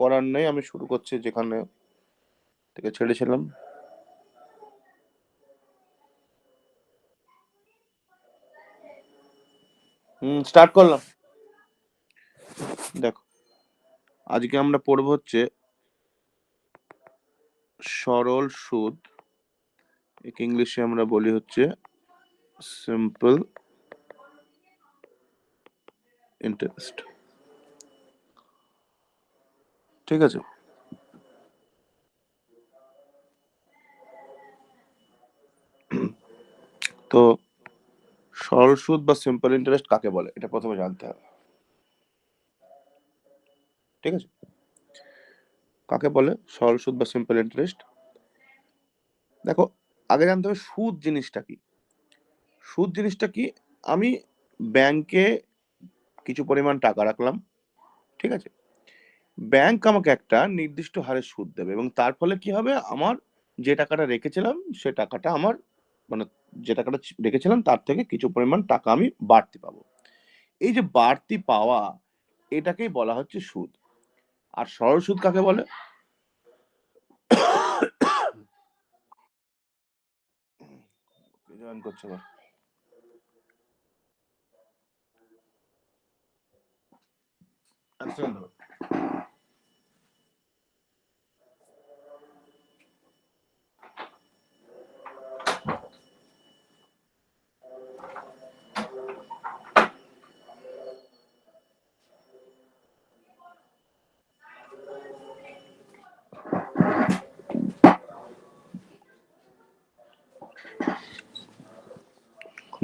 করার নেই, আমি শুরু করছি যেখানে থেকে ছেড়েছিলাম। স্টার্ট করলাম। দেখো, আজকে আমরা পড়বো হচ্ছে সরল সুদ, ইংলিশে আমরা বলি হচ্ছে সিম্পল ইন্টারেস্ট। ঠিক আছে, তো সরল সুদ বা সিম্পল ইন্টারেস্ট কাকে বলে এটা প্রথমে জানতে হবে। ঠিক আছে, কাকে বলে সরল সুদ বা সিম্পল ইন্টারেস্ট? দেখো, আগে জানতে হবে সুদ জিনিসটা কি। সুদ জিনিসটা কি? আমি ব্যাংকে কিছু পরিমাণ টাকা রাখলাম, ঠিক আছে, ব্যাংক আমাকে একটা নির্দিষ্ট হারে সুদ দেবে এবং তার ফলে কি হবে, আমার যে টাকাটা রেখেছিলাম সে টাকাটা আমার, মানে যে টাকাটা রেখেছিলাম তার থেকে কিছু পরিমাণ টাকা আমি বাড়তি পাবো। এই যে বাড়তি পাওয়া, এটাকেই বলা হচ্ছে সুদ। আর সরল সুদ কাকে বলে? জয়েন করছে আবার। এক সেকেন্ড দাঁড়াও।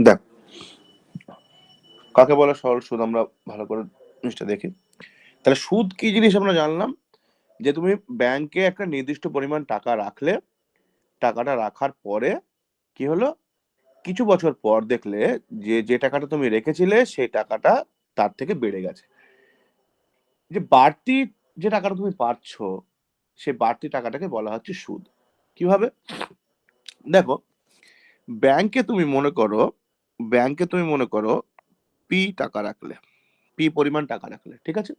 দেখ, কাকে বলে সরল সুদ, আমরা ভালো করে জিনিসটা দেখি। তাহলে সুদ কি জিনিস আমরা জানলাম, যে তুমি ব্যাংকে একটা নির্দিষ্ট পরিমাণ টাকা রাখলে, টাকাটা রাখার পরে কি হলো, কিছু বছর পর দেখলে যে যে টাকাটা তুমি রেখেছিলে সেই টাকাটা তার থেকে বেড়ে গেছে। যে বাড়তি যে টাকাটা তুমি পাচ্ছ, সেই বাড়তি টাকাটাকে বলা হচ্ছে সুদ। কিভাবে? দেখো, ব্যাংকে তুমি মনে করো, ব্যাংকে তুমি মনে করো পি টাকা রাখলে, পি পরিমাণ টাকা রাখলে, ঠিক আছে।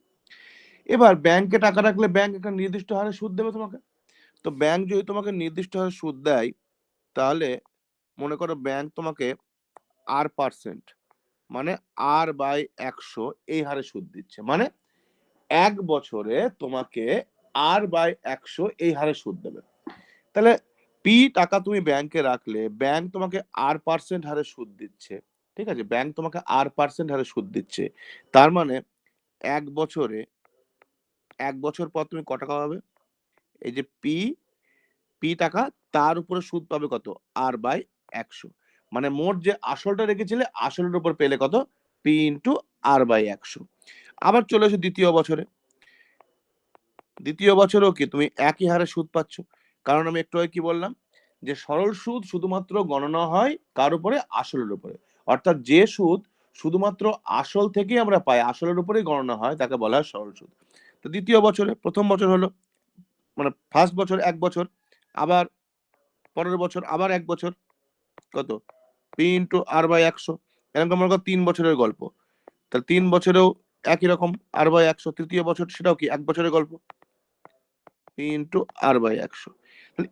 এবার ব্যাংকে টাকা রাখলে ব্যাংক একটা নির্দিষ্ট হারে সুদ দেবে তোমাকে। তো ব্যাংক যদি তোমাকে নির্দিষ্ট হারে সুদ দেয়, তাহলে মনে করো ব্যাংক তোমাকে R%, মানে R/100 এই হারে সুদ দিচ্ছে, মানে 1 বছরে তোমাকে R/100 এই হারে সুদ দেবে। তাহলে পি টাকা তুমি ব্যাংকে রাখলে ব্যাংক তোমাকে R% হারে সুদ দিচ্ছে, ঠিক আছে, ব্যাংক তোমাকে R% হারে সুদ দিচ্ছে। তার মানে 1 বছরে, 1 বছর পর তুমি ক টাকা পাবে? এই যে পি, পি টাকা, তার উপরে সুদ পাবে কত? R/100। মানে মোট যে আসলটা রেখেছিলে আসলের উপর পেলে কত? P into R/100। আবার চলে এসো দ্বিতীয় বছরে। দ্বিতীয় বছরেও কি তুমি একই হারে সুদ পাচ্ছ? কারণ আমি একটু আগে কি বললাম, যে সরল সুদ শুধুমাত্র গণনা হয় কার উপরে? আসলের উপরে। অর্থাৎ যে সুদ শুধুমাত্র আসল থেকেই আমরা পাই, আসলের উপরেই গণনা হয়, তাকে বলা হয় সরল সুদ। তো দ্বিতীয় বছরে, প্রথম বছর হলো, মানে ফার্স্ট বছর 1 বছর, আবার পরের বছর আবার 1 বছর, কত? P into R/100। এরকম মনে করো 3 বছরের গল্প। তাহলে 3 বছরেও একই রকম R/100। তৃতীয় বছর সেটাও কি 1 বছরের গল্প, পি ইন্টু R/100।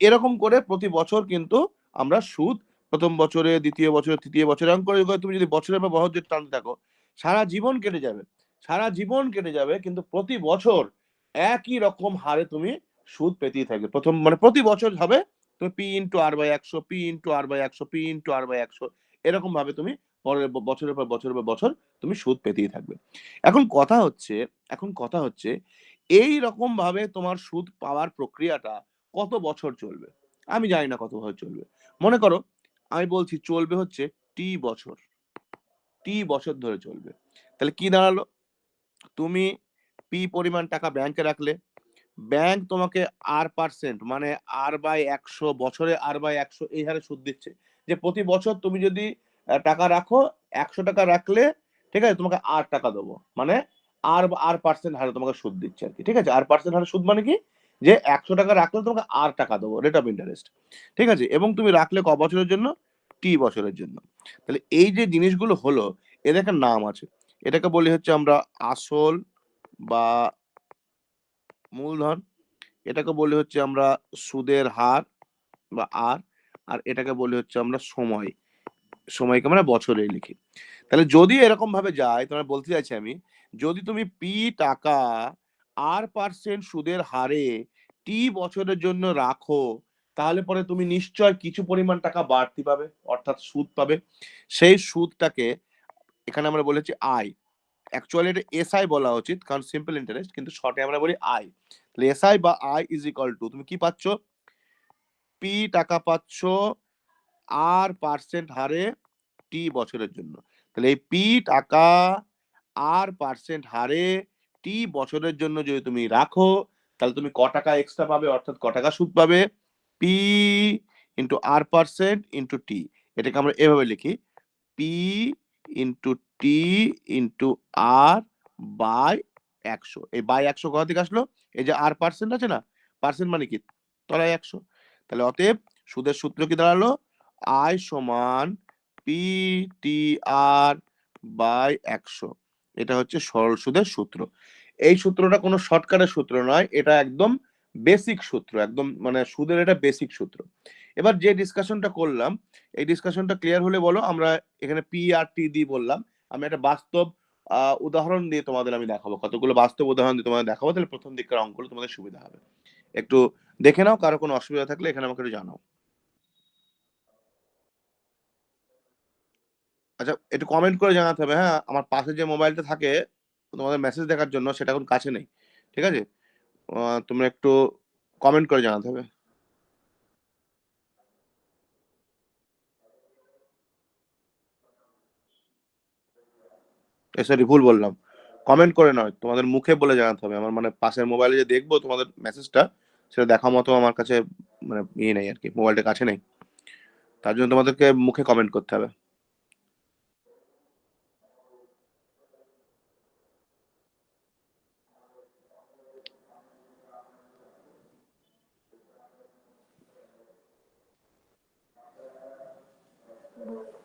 এরকম করে প্রতি বছর কিন্তু আমরা সুদ, প্রথম বছরে, দ্বিতীয় বছরে, তৃতীয় বছরে, এরকম করে করে তুমি যদি বছরের পর বছর যদি টানতে থাকো, সারা জীবন কেটে যাবে, সারা জীবন কেটে যাবে, কিন্তু প্রতি বছর একই রকম হারে তুমি সুদ পেতেই থাকবে। প্রথম মানে প্রতি বছর হবে তুমি P into R/100, P into R/100, P into R/100, এরকম ভাবে তুমি পরের বছরের পর বছরের পর বছর তুমি সুদ পেতেই থাকবে। এখন কথা হচ্ছে, এখন কথা হচ্ছে এই রকম ভাবে তোমার সুদ পাওয়ার প্রক্রিয়াটা কত বছর চলবে? আমি জানি না কত বছর চলবে। মনে করো আমি বলছি চলবে হচ্ছে টি বছর, টি বছর ধরে চলবে। তাহলে কি দাঁড়ালো, তুমি পি পরিমাণ টাকা ব্যাংকে রাখলে, ব্যাংক তোমাকে R% মানে R/100, বছরে R/100 এই হারে সুদ দিচ্ছে। যে প্রতি বছর তুমি যদি টাকা রাখো, 100 টাকা রাখলে, ঠিক আছে, তোমাকে R টাকা দেবো, মানে R% হারে তোমাকে সুদ দিচ্ছে আর কি। ঠিক আছে, R% হারে সুদ মানে কি, যে 100 টাকা রাখলে তোমাকে R টাকা দেবো, রেট অফ ইন্টারেস্ট। ঠিক আছে, এবং তুমি রাখলে ক বছরের জন্য? টি বছরের জন্য। তাহলে এই যে জিনিসগুলো হলো, এর একটা নাম আছে। এটাকে বলি হচ্ছে আমরা আসল বা মূলধন, এটাকে বলি হচ্ছে আমরা সুদের হার বা আর, আর এটাকে বলি হচ্ছে আমরা সময়, সময়কে আমরা বছরে লিখি। তাহলে যদি এরকম ভাবে যায়, তোমার বলতে চাইছি আমি, যদি তুমি পি টাকা আর% সুদের হারে টি বছরের জন্য রাখো, তাহলে পরে তুমি নিশ্চয় কিছু পরিমাণ টাকা বাড়তি পাবে, অর্থাৎ সুদ পাবে। সেই সুদটাকে এখানে আমরা বলেছি আয়। অ্যাকচুয়ালি এটা এসআই বলা উচিত, কারণ সিম্পল ইন্টারেস্ট, কিন্তু শর্টে আমরা বলি আয়। তাহলে এসআই বা আই ইজ ইকুয়াল টু, তুমি কি পাচ্ছ? পি টাকা পাচ্ছ আর% হারে টি বছরের জন্য। তাহলে এই পি টাকা আর% হারে টি বছরের জন্য যদি তুমি রাখো, তাহলে তুমি ক টাকা এক্সট্রা পাবে, অর্থাৎ ক টাকা সুদ পাবে? P into R% into T. এটাকে আমরা এভাবে লিখি, P into T into R by 100। এই বাই 100 কোথা থেকে আসলো? এই যে আর% আছে না, পার্সেন্ট মানে কি, তলায় 100। তাহলে অতএব সুদের সূত্র কি দাঁড়ালো? আই সমান পি টি আর বাই 100। এটা হচ্ছে সরল সুদের সূত্র। এই সূত্রটা কোনো শর্টকাটের সূত্র নয়, এটা একদম বেসিক সূত্র, একদম মানে সুদের এটা বেসিক সূত্র। এবার যে ডিসকাশনটা করলাম, এই ডিসকাশনটা ক্লিয়ার হলে বলো। আমরা এখানে পি আর টি দিয়ে বললাম, আমি একটা বাস্তব উদাহরণ দিয়ে তোমাদের আমি দেখাবো, কতগুলো বাস্তব উদাহরণ দিয়ে তোমাদের দেখাবো, তাহলে প্রথম দিককার অঙ্কগুলো তোমাদের সুবিধা হবে। একটু দেখে নাও, কারো কোনো অসুবিধা থাকলে এখানে আমাকে একটু জানাও। আচ্ছা, একটু কমেন্ট করে জানাতে হবে, হ্যাঁ। আমার পাশে যে মোবাইলটা থাকে তোমাদের মেসেজ দেখার জন্য, সেটা এখন কাছে নেই, ঠিক আছে? তোমরা একটু কমেন্ট করে জানাতে হবে। সরি, ভুল বললাম, কমেন্ট করে নয়, তোমাদের মুখে বলে জানাতে হবে। আমার মানে পাশের মোবাইলে যে দেখবো তোমাদের মেসেজটা, সেটা দেখা মতো আমার কাছে মানে ইয়ে নেই আর কি, মোবাইলটা কাছে নেই, তার জন্য তোমাদেরকে মুখে কমেন্ট করতে হবে।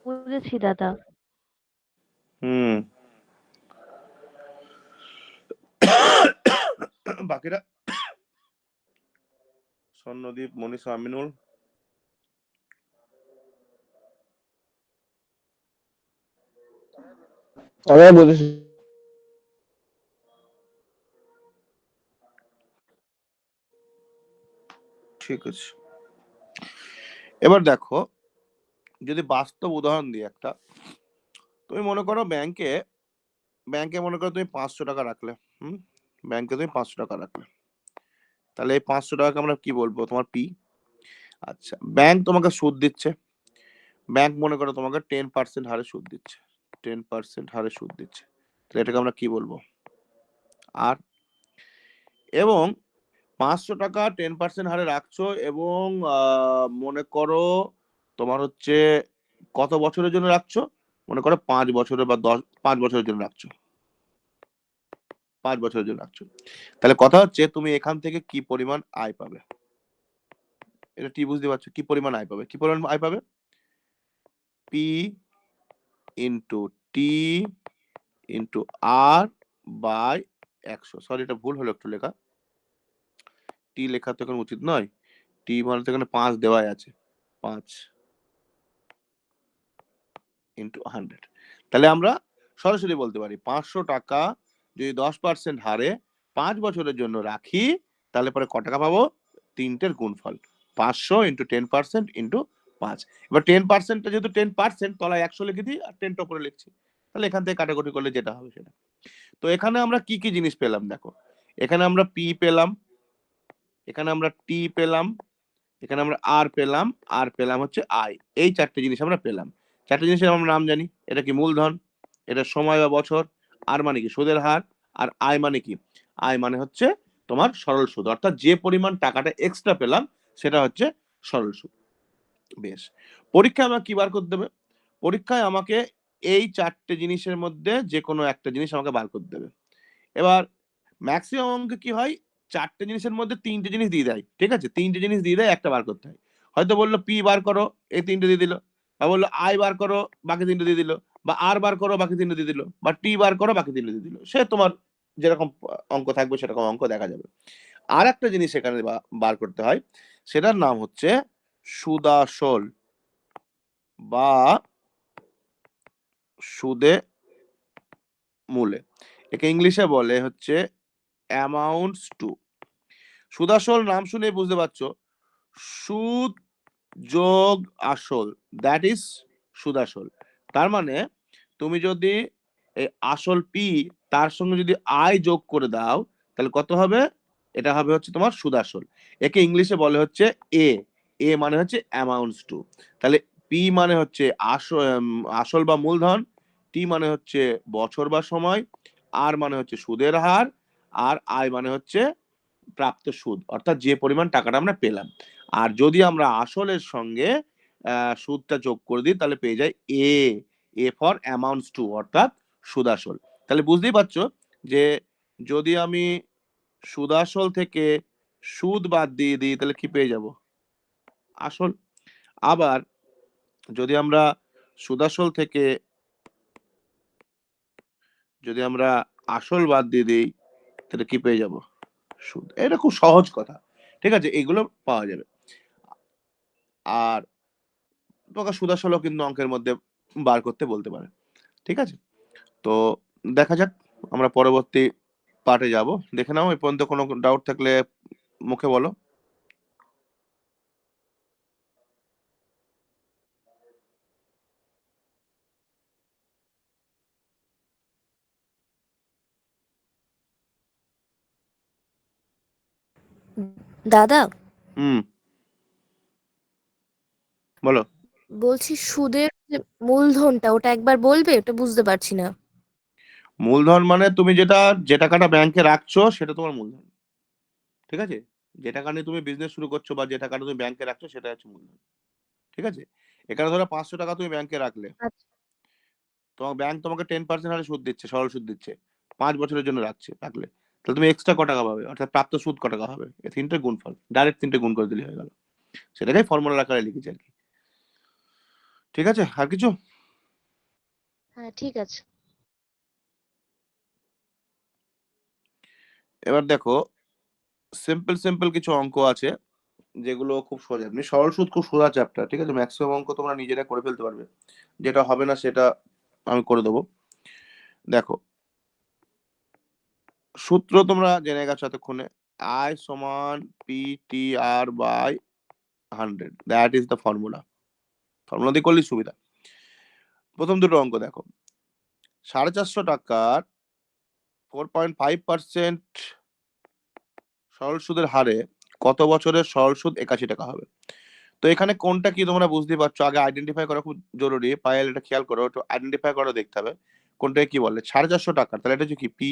বুঝেছি দাদা। হুম। বাকিরা, স্বর্ণদীপ, মনীষা, আমিনুল। আমি বুঝেছি। ঠিক আছে, এবার দেখো, যদি বাস্তব উদাহরণ দিই একটা, তুমি মনে করো ব্যাংকে, মনে করো তুমি 500 টাকা রাখলে। হুম, ব্যাংকে তুমি 500 টাকা রাখলে, তাহলে এই 500 টাকাকে আমরা কি বলবো? তোমার পি। আচ্ছা, ব্যাংক তোমাকে সুদ দিচ্ছে, ব্যাংক মনে করো তোমাকে 10% হারে সুদ দিচ্ছে, 10% হারে সুদ দিচ্ছে, তাহলে এটাকে আমরা কি বলবো? আর। এবং 500 টাকা 10% হারে রাখছো, এবং মনে করো তোমার হচ্ছে কত বছরের জন্য রাখছো? মনে করো 5 বছরের বা 5 বছরের জন্য রাখছো, 5 বছরের জন্য রাখছো। তাহলে কথা হচ্ছে তুমি এখান থেকে কি পরিমাণ আয় পাবে? এটা কি বুঝতে পারছো? কি পরিমাণ আয় পাবে? কি পরিমাণ আয় পাবে? P into T into R by 100। Sorry, এটা ভুল হলো একটু লেখা, টি লেখা তো এখন উচিত নয়, টি মানে তো এখানে 5 দেওয়াই আছে, 5 ইন্টু 100। তাহলে আমরা সরাসরি বলতে পারি 500 টাকা যদি 10% হারে 5 বছরের জন্য রাখি, তাহলে পরে ক টাকা পাবো? 3টের গুণফল, 500 ইন্টু 10% ইন্টু 5। এবার 10%টা যেহেতু 10%, তলায় 100 লিখে দিই আর 10টা উপরে লিখছি, তাহলে এখান থেকে কাটাকুটি করলে যেটা হবে সেটা। তো এখানে আমরা কি কি জিনিস পেলাম দেখো, এখানে আমরা পি পেলাম, এখানে আমরা টি পেলাম, এখানে আমরা আর পেলাম, আর পেলাম হচ্ছে আই। এই 4টে জিনিস আমরা পেলাম। 4টে জিনিসের আমরা নাম জানি। এটা কি? মূলধন, এটা সময় বা বছর, আর মানে কি সুদের হার, আর আয় মানে কি? আয় মানে হচ্ছে তোমার সরল সুদ, অর্থাৎ যে পরিমাণ টাকাটা এক্সট্রা পেলাম সেটা হচ্ছে সরল সুদ। বেশ, পরীক্ষায় আমাকে কি বার করতে দেবে? পরীক্ষায় আমাকে এই 4টে জিনিসের মধ্যে যে কোনো একটা জিনিস আমাকে বার করতে দেবে। এবার ম্যাক্সিমাম অঙ্কে কি হয়, 4টে জিনিসের মধ্যে 3টে জিনিস দিয়ে দেয়, ঠিক আছে? 3টে জিনিস দিয়ে দেয়, একটা বার করতে হয়। হয়তো বললো পি বার করো, এই 3টে দিয়ে দিল, বা বললো আই বার করো, বাকি 3টে দিয়ে দিল, বা আর বার করো, বাকি 3টে দিয়ে দিল, বা টি বার করো, বাকি 3টে দিয়ে দিল। সে তোমার যেরকম অঙ্ক থাকবে সেরকম অঙ্ক দেখা যাবে। আর একটা জিনিস এখানে বার করতে হয়, সেটার নাম হচ্ছে সুদাসল বা সুদে মূলে। একে ইংলিশে বলে হচ্ছে অ্যামাউন্টস টু। সুদাসল নাম শুনে বুঝতে পারছো, সুদ যোগ আসল, দ্যাট ইজ সুদাসল। তার মানে তুমি যদি এই আসল পি তার সঙ্গে যদি আই যোগ করে দাও, তাহলে কত হবে? এটা হবে হচ্ছে তোমার সুদাসল। একে ইংলিশে বলে হচ্ছে এ। এ মানে হচ্ছে অ্যামাউন্টস টু। তাহলে পি মানে হচ্ছে আসল বা মূলধন, টি মানে হচ্ছে বছর বা সময়, আর মানে হচ্ছে সুদের হার, আর আই মানে হচ্ছে প্রাপ্ত সুদ, অর্থাৎ যে পরিমাণ টাকাটা আমরা পেলাম। আর যদি আমরা আসলের সঙ্গে সুদটা যোগ করে দিই, তাহলে পেয়ে যাই এ। এ ফর অ্যামাউন্টস টু, অর্থাৎ সুদাসল। তাহলে বুঝতেই পারছো যে যদি আমি সুদাসল থেকে সুদ বাদ দিয়ে দিই, তাহলে কি পেয়ে যাব? আসল। আবার যদি আমরা সুদাসল থেকে যদি আমরা আসল বাদ দিয়ে দিই, তাহলে কি পেয়ে যাব? সুদ। এটা খুব সহজ কথা, ঠিক আছে, এগুলো পাওয়া যাবে। আর তোমাকে সুদাসলও কিন্তু অঙ্কের মধ্যে বার করতে বলতে পারে, ঠিক আছে। তো দেখা যাক, আমরা পরবর্তী পার্টে যাব। দেখে নাও, এই পর্যন্ত কোনো ডাউট থাকলে মুখে বলো। দাদা, হুম, বলো। বলছি সুদের যে মূলধনটা ওটা একবার বলবে, ওটা বুঝতে পারছি না। মূলধন মানে তুমি যে টাকাটা ব্যাংকে রাখছো সেটা তোমার মূলধন, ঠিক আছে। যে টাকা নিয়ে তুমি বিজনেস শুরু করছো বা যে টাকাটা তুমি ব্যাংকে রাখছো সেটা হচ্ছে মূলধন, ঠিক আছে। এখানে ধরো 500 টাকা তুমি ব্যাংকে রাখলে, আচ্ছা। তোমার ব্যাংক তোমাকে 10% হারে সুদ দিচ্ছে, সরল সুদ দিচ্ছে, 5 বছরের জন্য রাখলে, তাহলে তুমি এক্সট্রা ক টাকা পাবে, অর্থাৎ প্রাপ্ত সুদ ক টাকা হবে। এই তিনটে গুণফল, ডাইরেক্ট তিনটে গুণ করে দিলে হয়ে গেল। সেটাকে ফর্মুলা আকারে লিখেছি আর কি, ঠিক আছে। আর কিছু? হ্যাঁ, ঠিক আছে। এবার দেখো, সিম্পল সিম্পল কিছু অঙ্ক আছে যেগুলো খুব সোজা। এমনি সরল সুদ খুব সোজা চ্যাপ্টার, ঠিক আছে, ম্যাক্সিমাম অঙ্ক তোমরা নিজেরা করে ফেলতে পারবে। যেটা হবে না সেটা আমি করে দেবো। দেখো, সূত্র তোমরা জেনে গেছো এতক্ষণে, আই সমান P T R by 100, that is the formula. Formula দিয়ে করলে সুবিধা। প্রথম দুটো অঙ্ক দেখো, 450 টাকার 4.5% সরল সুদের হারে কত বছরের সরল সুদ 81 টাকা হবে? তো এখানে কোনটা কি তোমরা বুঝতে পারছো, আগে আইডেন্টিফাই করা খুব জরুরি। পায়েল, এটা খেয়াল করো, একটু আইডেন্টিফাই করে দেখতে হবে কোনটাকে কি বলে। 450 টাকার, তাহলে এটা হচ্ছে কি পি।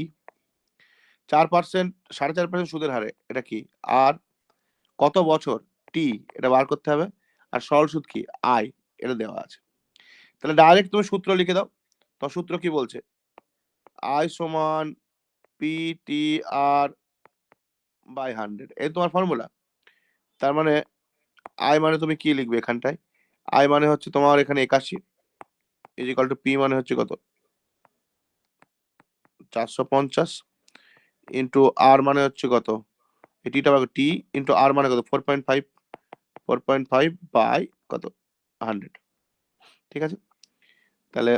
4%, 4.5% সুদের হারে, এটা কি আর। কত বছর, টি, এটা বার করতে হবে। আর সরল সুদ কি, আই, এটা দেওয়া আছে। তাহলে ডাইরেক্ট তুমি সূত্র লিখে দাও। তো সূত্র কি বলছে, আই সমান পি টি আর বাই 100, এই তোমার ফর্মুলা। তার মানে আই মানে তুমি কি লিখবে এখানটায়, আই মানে হচ্ছে তোমার এখানে 81 ইজ ইকাল টু পি মানে হচ্ছে কত, 450, ইন্টু আর মানে হচ্ছে কত, টিটা টি ইন্টু আর মানে কত, 4.5, 4.5 বাই কত, 100, ঠিক আছে। তাহলে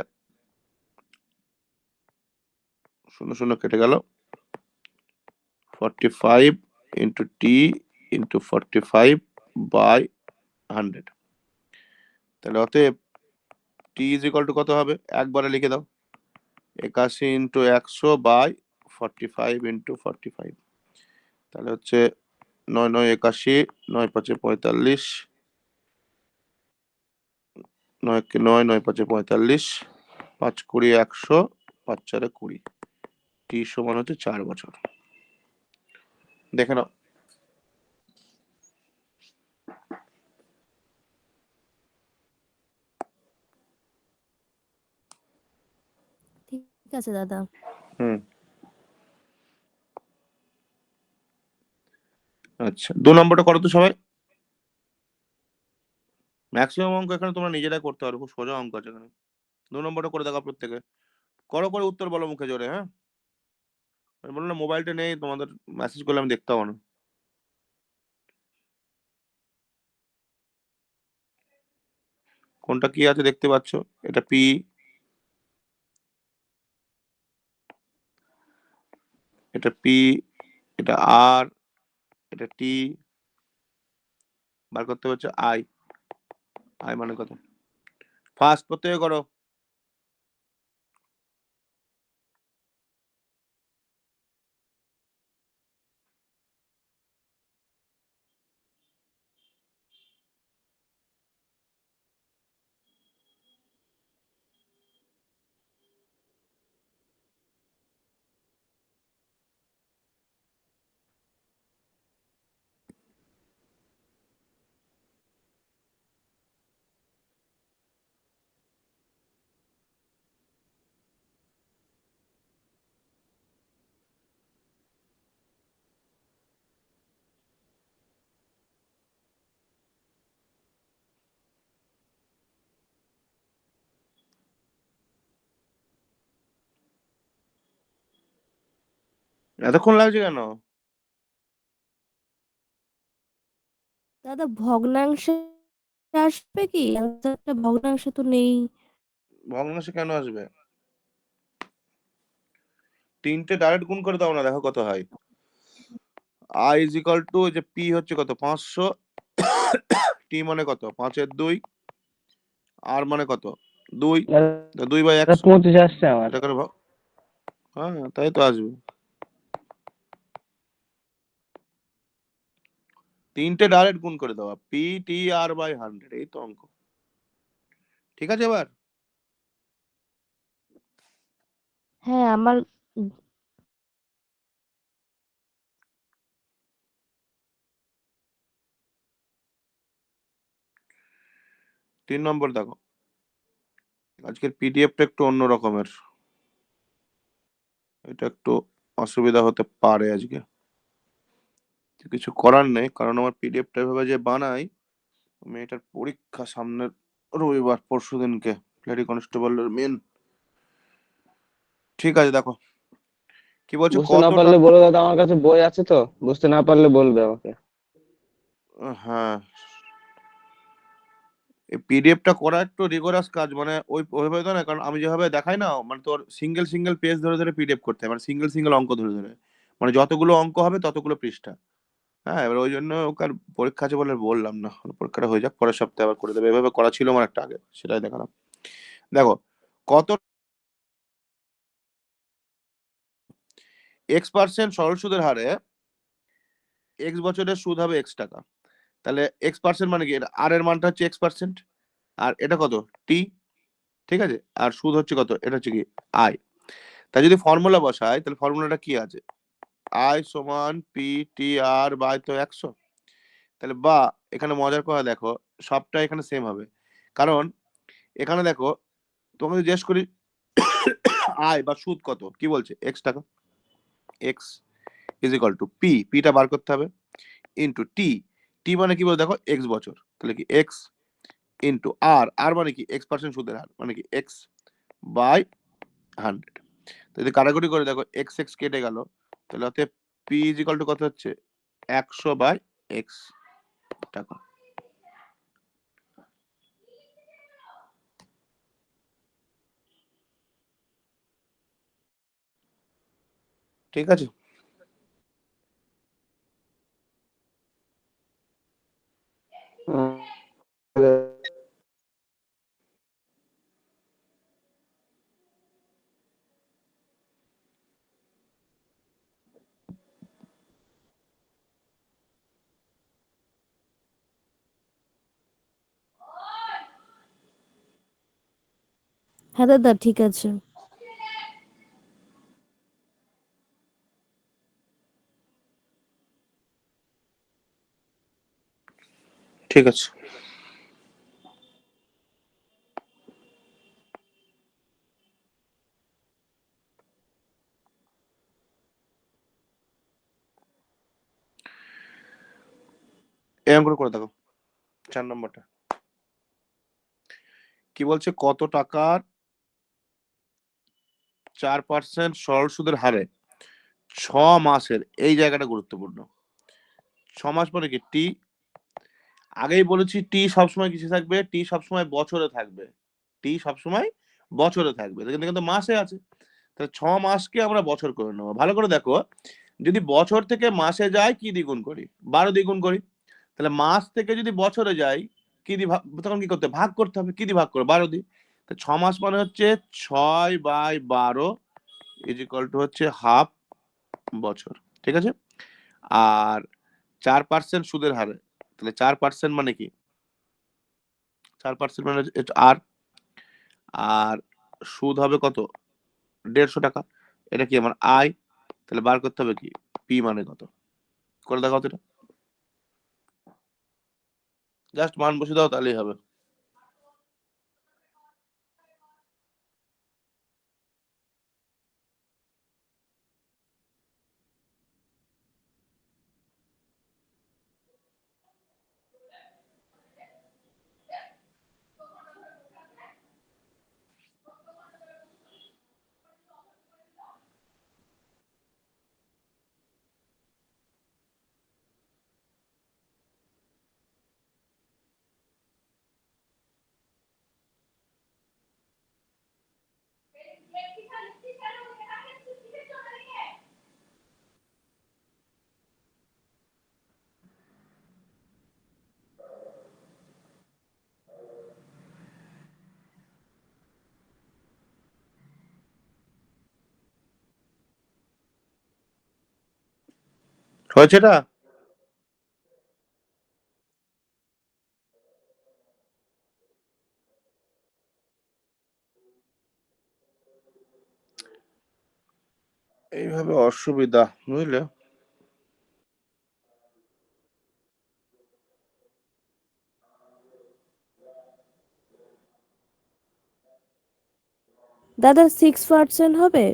শূন্য শূন্য কেটে গেল, 45 ইন্টু টি ইন্টু 45 বাই 100। তাহলে অতএব টি ইজ ইকাল টু কত হবে, একবারে লিখে দাও, 81 ইন্টু 100 বাই 45 ইন্টু 45। তাহলে হচ্ছে 9 9 81, 9 5 45, 9 9 9 5 45, 5 20 100, 5 4 20, টি সমান হচ্ছে 4 বছর। দেখে নাও। ঠিক আছে দাদা। হুম, আচ্ছা, 2 নম্বরটা করো তো সবাই। ম্যাক্সিমাম অঙ্ক এখানে তোমরা নিজেরাই করতে পারো, খুব সোজা অঙ্ক আছে এখানে। 2 নম্বরটা করে দেখো প্রত্যেকে, করো, করে উত্তর বলো মুখে জোরে, হ্যাঁ। আমি বললাম না মোবাইলটা নেই তোমাদের, মেসেজ করলে আমি দেখতে পাবো না। কোনটা কি আছে দেখতে পাচ্ছ, এটা পি, এটা পি, এটা আর, এটা টি, বার করতে পারছো আই। আই মানে কত? ফার্স্ট প্রত্যয় করো। এতক্ষণ লাগছে কেন? দাদা ভগ্নাংশে আসবে কি? অ্যান্সারটা ভগ্নাংশে তো নেই। ভগ্নাংশে কেন আসবে? তিনটে ডাইরেক্ট গুণ করে দাও না, দেখো কত হয়। আই ইজ ইকাল টু, যে পি হচ্ছে কত 500, টি মানে কত 5/2, আর মানে কত 2, 2/100। 25 আসছে আমার। এটা করে হ্যাঁ তাই তো আসবে। তিনটে ডাইরেক্ট গুণ করে দেওয়া, পি টি আর বাই 100, এই তো অঙ্ক। ঠিক আছে এবার? হ্যাঁ আমার 3 নম্বর দেখো, আজকের পিডিএফটা একটু অন্য রকমের, এটা একটু অসুবিধা হতে পারে আজকে, কিছু করার নেই, কারণ আমার পিডিএফটা এভাবে যে বানাই, মেয়েটার পরীক্ষা সামনের রবিবার পরশু দিনকে, লেডি কনস্টেবলের মেন। ঠিক আছে দেখো কি বলছে, বুঝতে কত না পারলে টাকা। বলো দাদা, আমার কাছে বই আছে তো, বুঝতে না পারলে বলবে আমাকে। হ্যাঁ, এই পিডিএফটা করা একটু রিগোরাস কাজ, মানে ওইভাবে তো না, কারণ আমি যেভাবে দেখাই না, মানে তোর সিঙ্গেল সিঙ্গেল পেজ ধরে ধরে পিডিএফ করতে হয়, মানে সিঙ্গেল সিঙ্গেল অঙ্ক ধরে ধরে, মানে যতগুলো অঙ্ক হবে ততগুলো পৃষ্ঠা। হ্যাঁ, এবার ওই জন্য ওকে আর পরীক্ষা আছে বলে বললাম না, পরীক্ষাটা হয়ে যাক, পরের সপ্তাহে আবার করে দেবে, এভাবে করা ছিল আমার একটা আগে, সেটাই দেখালাম। দেখো কত X% সরল সুদের হারে X বছরের সুদ হবে X টাকা, তাহলে X% মানে কি, এটা আর এর মানটা হচ্ছে X%, আর এটা কত টি, ঠিক আছে, আর সুদ হচ্ছে কত, এটা হচ্ছে কি আই। তাই যদি ফর্মুলা বসাই, তাহলে ফর্মুলাটা কি আছে, আই সমান পি টি আর বাই তো 100। তাহলে বা এখানে মজার কথা দেখো, সবটা এখানে সেম হবে, কারণ এখানে দেখো তোমাকে জিজ্ঞেস করি আয় বা সুদ কত, কি বলছে X টাকা, X is equal to P, পিটা বার করতে হবে, ইন্টু টি, টি মানে কি বল দেখো X বছর, তাহলে কি X ইন্টু আর, আর মানে কি X% সুদের হার, মানে কি X বাই 100। যদি কাটাকুটি করে দেখো X X কেটে গেল, তাহলে অতএব পি ইজ ইকাল টু কত হচ্ছে 100/X টাকা। ঠিক আছে? হ্যাঁ দাদা ঠিক আছে। ঠিক আছে, এরকম করে করে দেখো 4 নম্বরটা কি বলছে, কত টাকার 4% সরল সুদের হারে 6 মাসের, এই জায়গাটা গুরুত্বপূর্ণ, 6 মাস মানে কি টি, আগেই বলেছি টি সবসময় কিসে থাকবে, টি সবসময় বছরে থাকবে, টি সবসময় বছরে থাকবে, কিন্তু কিন্তু মাসে আছে। তাহলে 6 মাসকে আমরা বছর করে নেবো। ভালো করে দেখো, যদি বছর থেকে মাসে যায় কি দ্বিগুণ করি, 12 দ্বিগুণ করি। তাহলে মাস থেকে যদি বছরে যাই কি দিয়ে তখন কি করতে, ভাগ করতে হবে। কি দিয়ে ভাগ করে, 12 দিয়ে। তো 6 মাস মানে হচ্ছে 6/12 ইজ ইকুয়াল টু হচ্ছে হাফ বছর। ঠিক আছে। আর 4% সুদের হারে, তাহলে 4% মানে কি, 4% মানে আর আর সুদ হবে কত, 150 টাকা। এটা কি আমার আয়, তাহলে বার করতে হবে কি পি মানে কত, করে দেখাও তো এটা। জাস্ট মান বসে দাও তাহলেই হবে। হয়েছে এটা? এইভাবে অসুবিধা, বুঝলে। দাদা 6% হবে?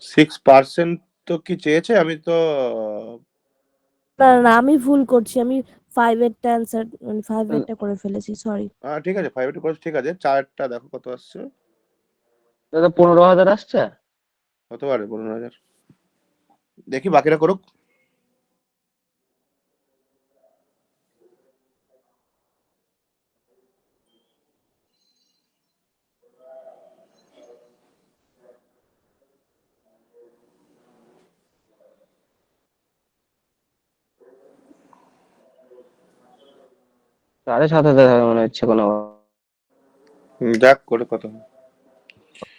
6% তো কি চেয়েছে, আমি তো না না না, আমি ভুল করছি, আমি 5 এরটা অ্যান্সার, মানে 5 এরটা করে ফেলেছি, সরি। ঠিক আছে 5 করে, ঠিক আছে। চারটা দেখো কত আসছে, দাদা 15,000 আসছে। হতে পারে 15,000। দেখি বাকিরা করুক। +7,000 হবে মনে হচ্ছে কোনো। যাক করে কত,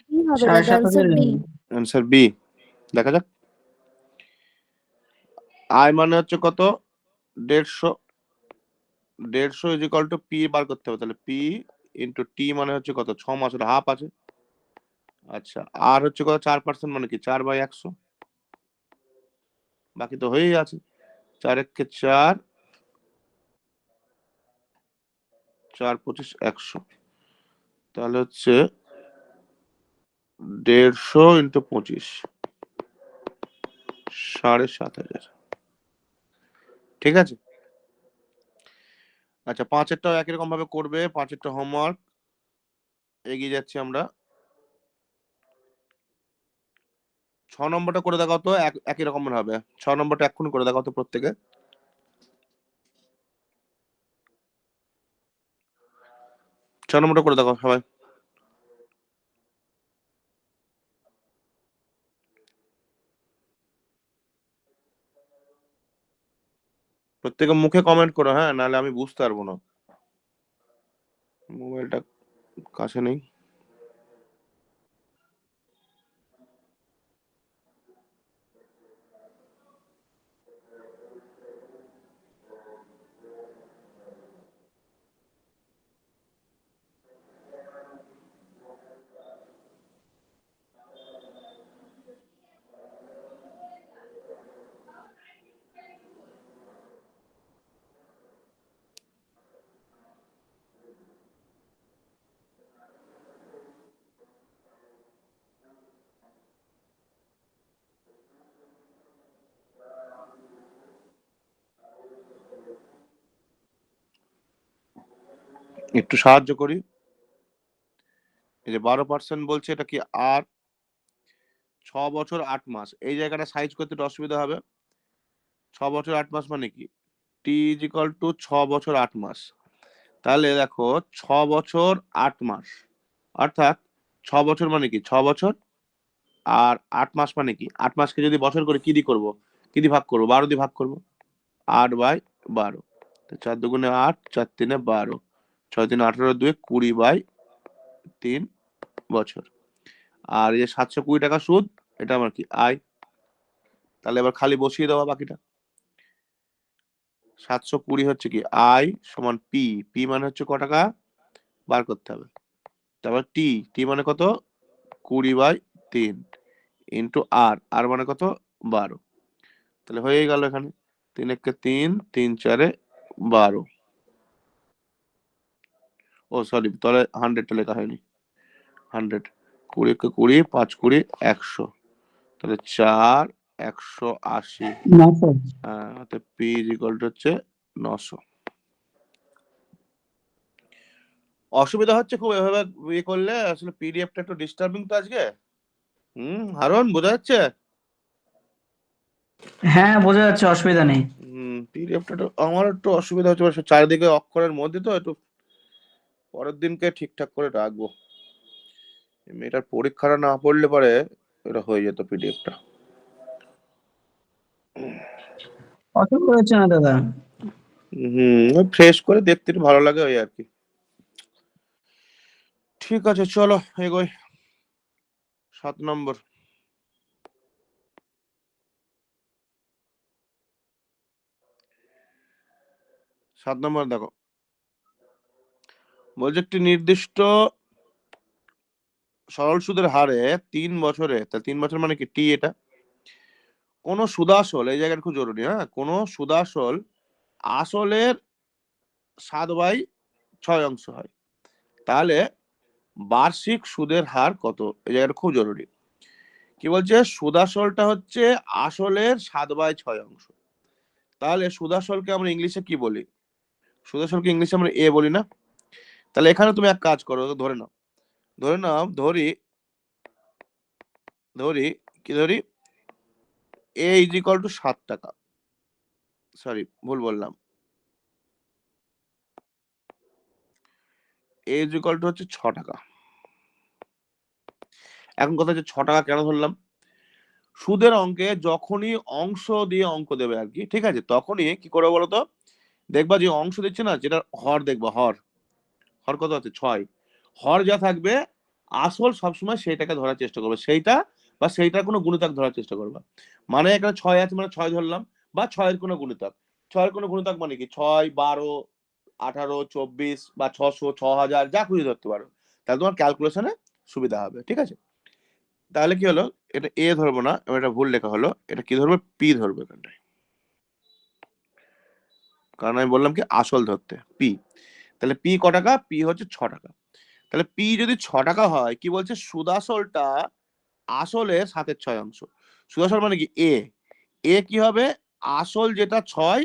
কি হবে সাড়ে দাদা, সাত অ্যান্সার হাজার বি? Answer B. দেখা যাক। আয় মানে হচ্ছে কত, 150, 150 ইজ ইকুয়াল টু পি বার করতে হবে। তাহলে পি ইন্টু টি মানে হচ্ছে কত, 6 মাস, ওটা হাফ আছে। আচ্ছা, আর হচ্ছে কত, 4% মানে কি 4/100, বাকি তো হয়েই আছে। 4 × 4, 4 × 25 100, তাহলে হচ্ছে 150 ইন্টু 25, 7,500। ঠিক আছে। আচ্ছা, 5-এরটাও একই রকম ভাবে করবে, 5-এরটা হোমওয়ার্ক। এগিয়ে যাচ্ছি আমরা। 6 নম্বরটা করে দেখাও তো, একই রকমের হবে। 6 নম্বরটা এক্ষুনি করে দেখাও তো প্রত্যেকে। 6 নম্বরটা করে দেখাও সবাই, প্রত্যেকে মুখে কমেন্ট করো, হ্যাঁ, নাহলে আমি বুঝতে পারবো না। মোবাইলটা কাছে নেই। একটু সাহায্য করি। এই যে 12% বলছে, এটা কি আর 6 বছর 8 মাস, এই জায়গাটা সাইজ করতে একটু অসুবিধা হবে। 6 বছর 8 মাস মানে কি, টি ইজ ইকুয়াল টু 6 বছর 8 মাস। তাহলে দেখো 6 বছর 8 মাস, অর্থাৎ 6 বছর মানে কি 6 বছর, আর 8 মাস মানে কি 8 মাসকে যদি বছর করে কি দিয়ে করবো, কি দিয়ে ভাগ করবো, 12 দিয়ে ভাগ করবো, 8/12। 4 দুগুণে 8, 4 তিনে 12, 6 তিনে 18, 2 20/3 বছর। আর এই যে 720 টাকা সুদ, এটা আমার কি আয়। তাহলে এবার খালি বসিয়ে দেওয়া বাকিটা। 720 হচ্ছে কি আয় সমান পি, পি মানে হচ্ছে ক টাকা বার করতে হবে। তারপর টি, টি মানে কত 20/3 ইন্টু আর, আর মানে কত 12। তাহলে হয়ে গেল এখানে 3 একে 3, 3 4 12। ও সরি, তাহলে 100টা লেখা হয়নি। 100, 20 কে 20, 5 20 100, তাহলে 4 180। 900। অর্থাৎ পি ইজ ইকুয়াল টু হচ্ছে 900। অসুবিধা হচ্ছে খুব এভাবে ইয়ে করলে, আসলে পিডিএফটা একটু ডিস্টার্বিং তো আজকে। হারুন বোঝা যাচ্ছে? হ্যাঁ বোঝা যাচ্ছে, অসুবিধা নেই। পিডিএফটা একটু আমার একটু অসুবিধা হচ্ছে, মানে চারিদিকে অক্ষরের মধ্যে তো একটু পরের দিনকে ঠিকঠাক করে রাখবো। মেয়েটার পরীক্ষাটা না পড়লে পরে এটা হয়ে যেত পিডিএফটা। অসুবিধা হচ্ছে না দাদা। ফ্রেশ করে দেখতে একটু ভালো লাগে ওই আর কি। ঠিক আছে চলো এগোই। 7 নম্বর। দেখো বলছে একটি নির্দিষ্ট সরল সুদের হারে 3 বছরে, তা 3 বছর মানে কি টি, এটা কোন সুদাসল, এই জায়গাটা খুব জরুরি, হ্যাঁ, কোন সুদাসল আসলের 7/6 অংশ হয়, তাহলে বার্ষিক সুদের হার কত, এই জায়গাটা খুব জরুরি। কি বলছে, সুদাসলটা হচ্ছে আসলের 7/6 অংশ। তাহলে সুদাসলকে আমরা ইংলিশে কি বলি, সুদাসলকে ইংলিশে আমরা এ বলি না? তাহলে এখানে তুমি এক কাজ করো, ধরে নাও, ধরি এ ইজ ইকুয়াল টু 7 টাকা, সরি ভুল বললাম, এ ইজ ইকুয়াল টু হচ্ছে 6 টাকা। এখন কথা হচ্ছে 6 টাকা কেন ধরলাম, সুদের অঙ্কে যখনই অংশ দিয়ে অঙ্ক দেবে আর কি, ঠিক আছে, তখনই কি করবো বলতো, দেখবা যে অংশ দিচ্ছে না, যেটা হর দেখবা, হর কত আছে 6, হর যা থাকবে আসল সবসময় সেইটাকে ধরার চেষ্টা করবে, সেইটা বা সেইটার কোনো গুণিতক ধরার চেষ্টা করবা। মানে এখানে 6 আছে মানে 6 ধরলাম, বা 6-এর কোনো গুণিতক, 6-এর কোনো গুণিতক মানে কি 6, 12, 18, 24 বা 600, 6000 যা খুশি ধরতে পারো, তাহলে তোমার ক্যালকুলেশনে সুবিধা হবে, ঠিক আছে। তাহলে কি হলো, এটা এ ধরবো না, এটা ভুল লেখা হলো, এটা কি ধরবে পি ধরবে এখানটায়, কারণ আমি বললাম কি আসল ধরতে পি। তাহলে পি ক টাকা, পি হচ্ছে 6 টাকা। তাহলে পি যদি 6 টাকা হয়, কি বলছে সুদাসলটা আসলের 7/6 অংশ। সুদাসল মানে কি এ, এ কি হবে আসল যেটা 6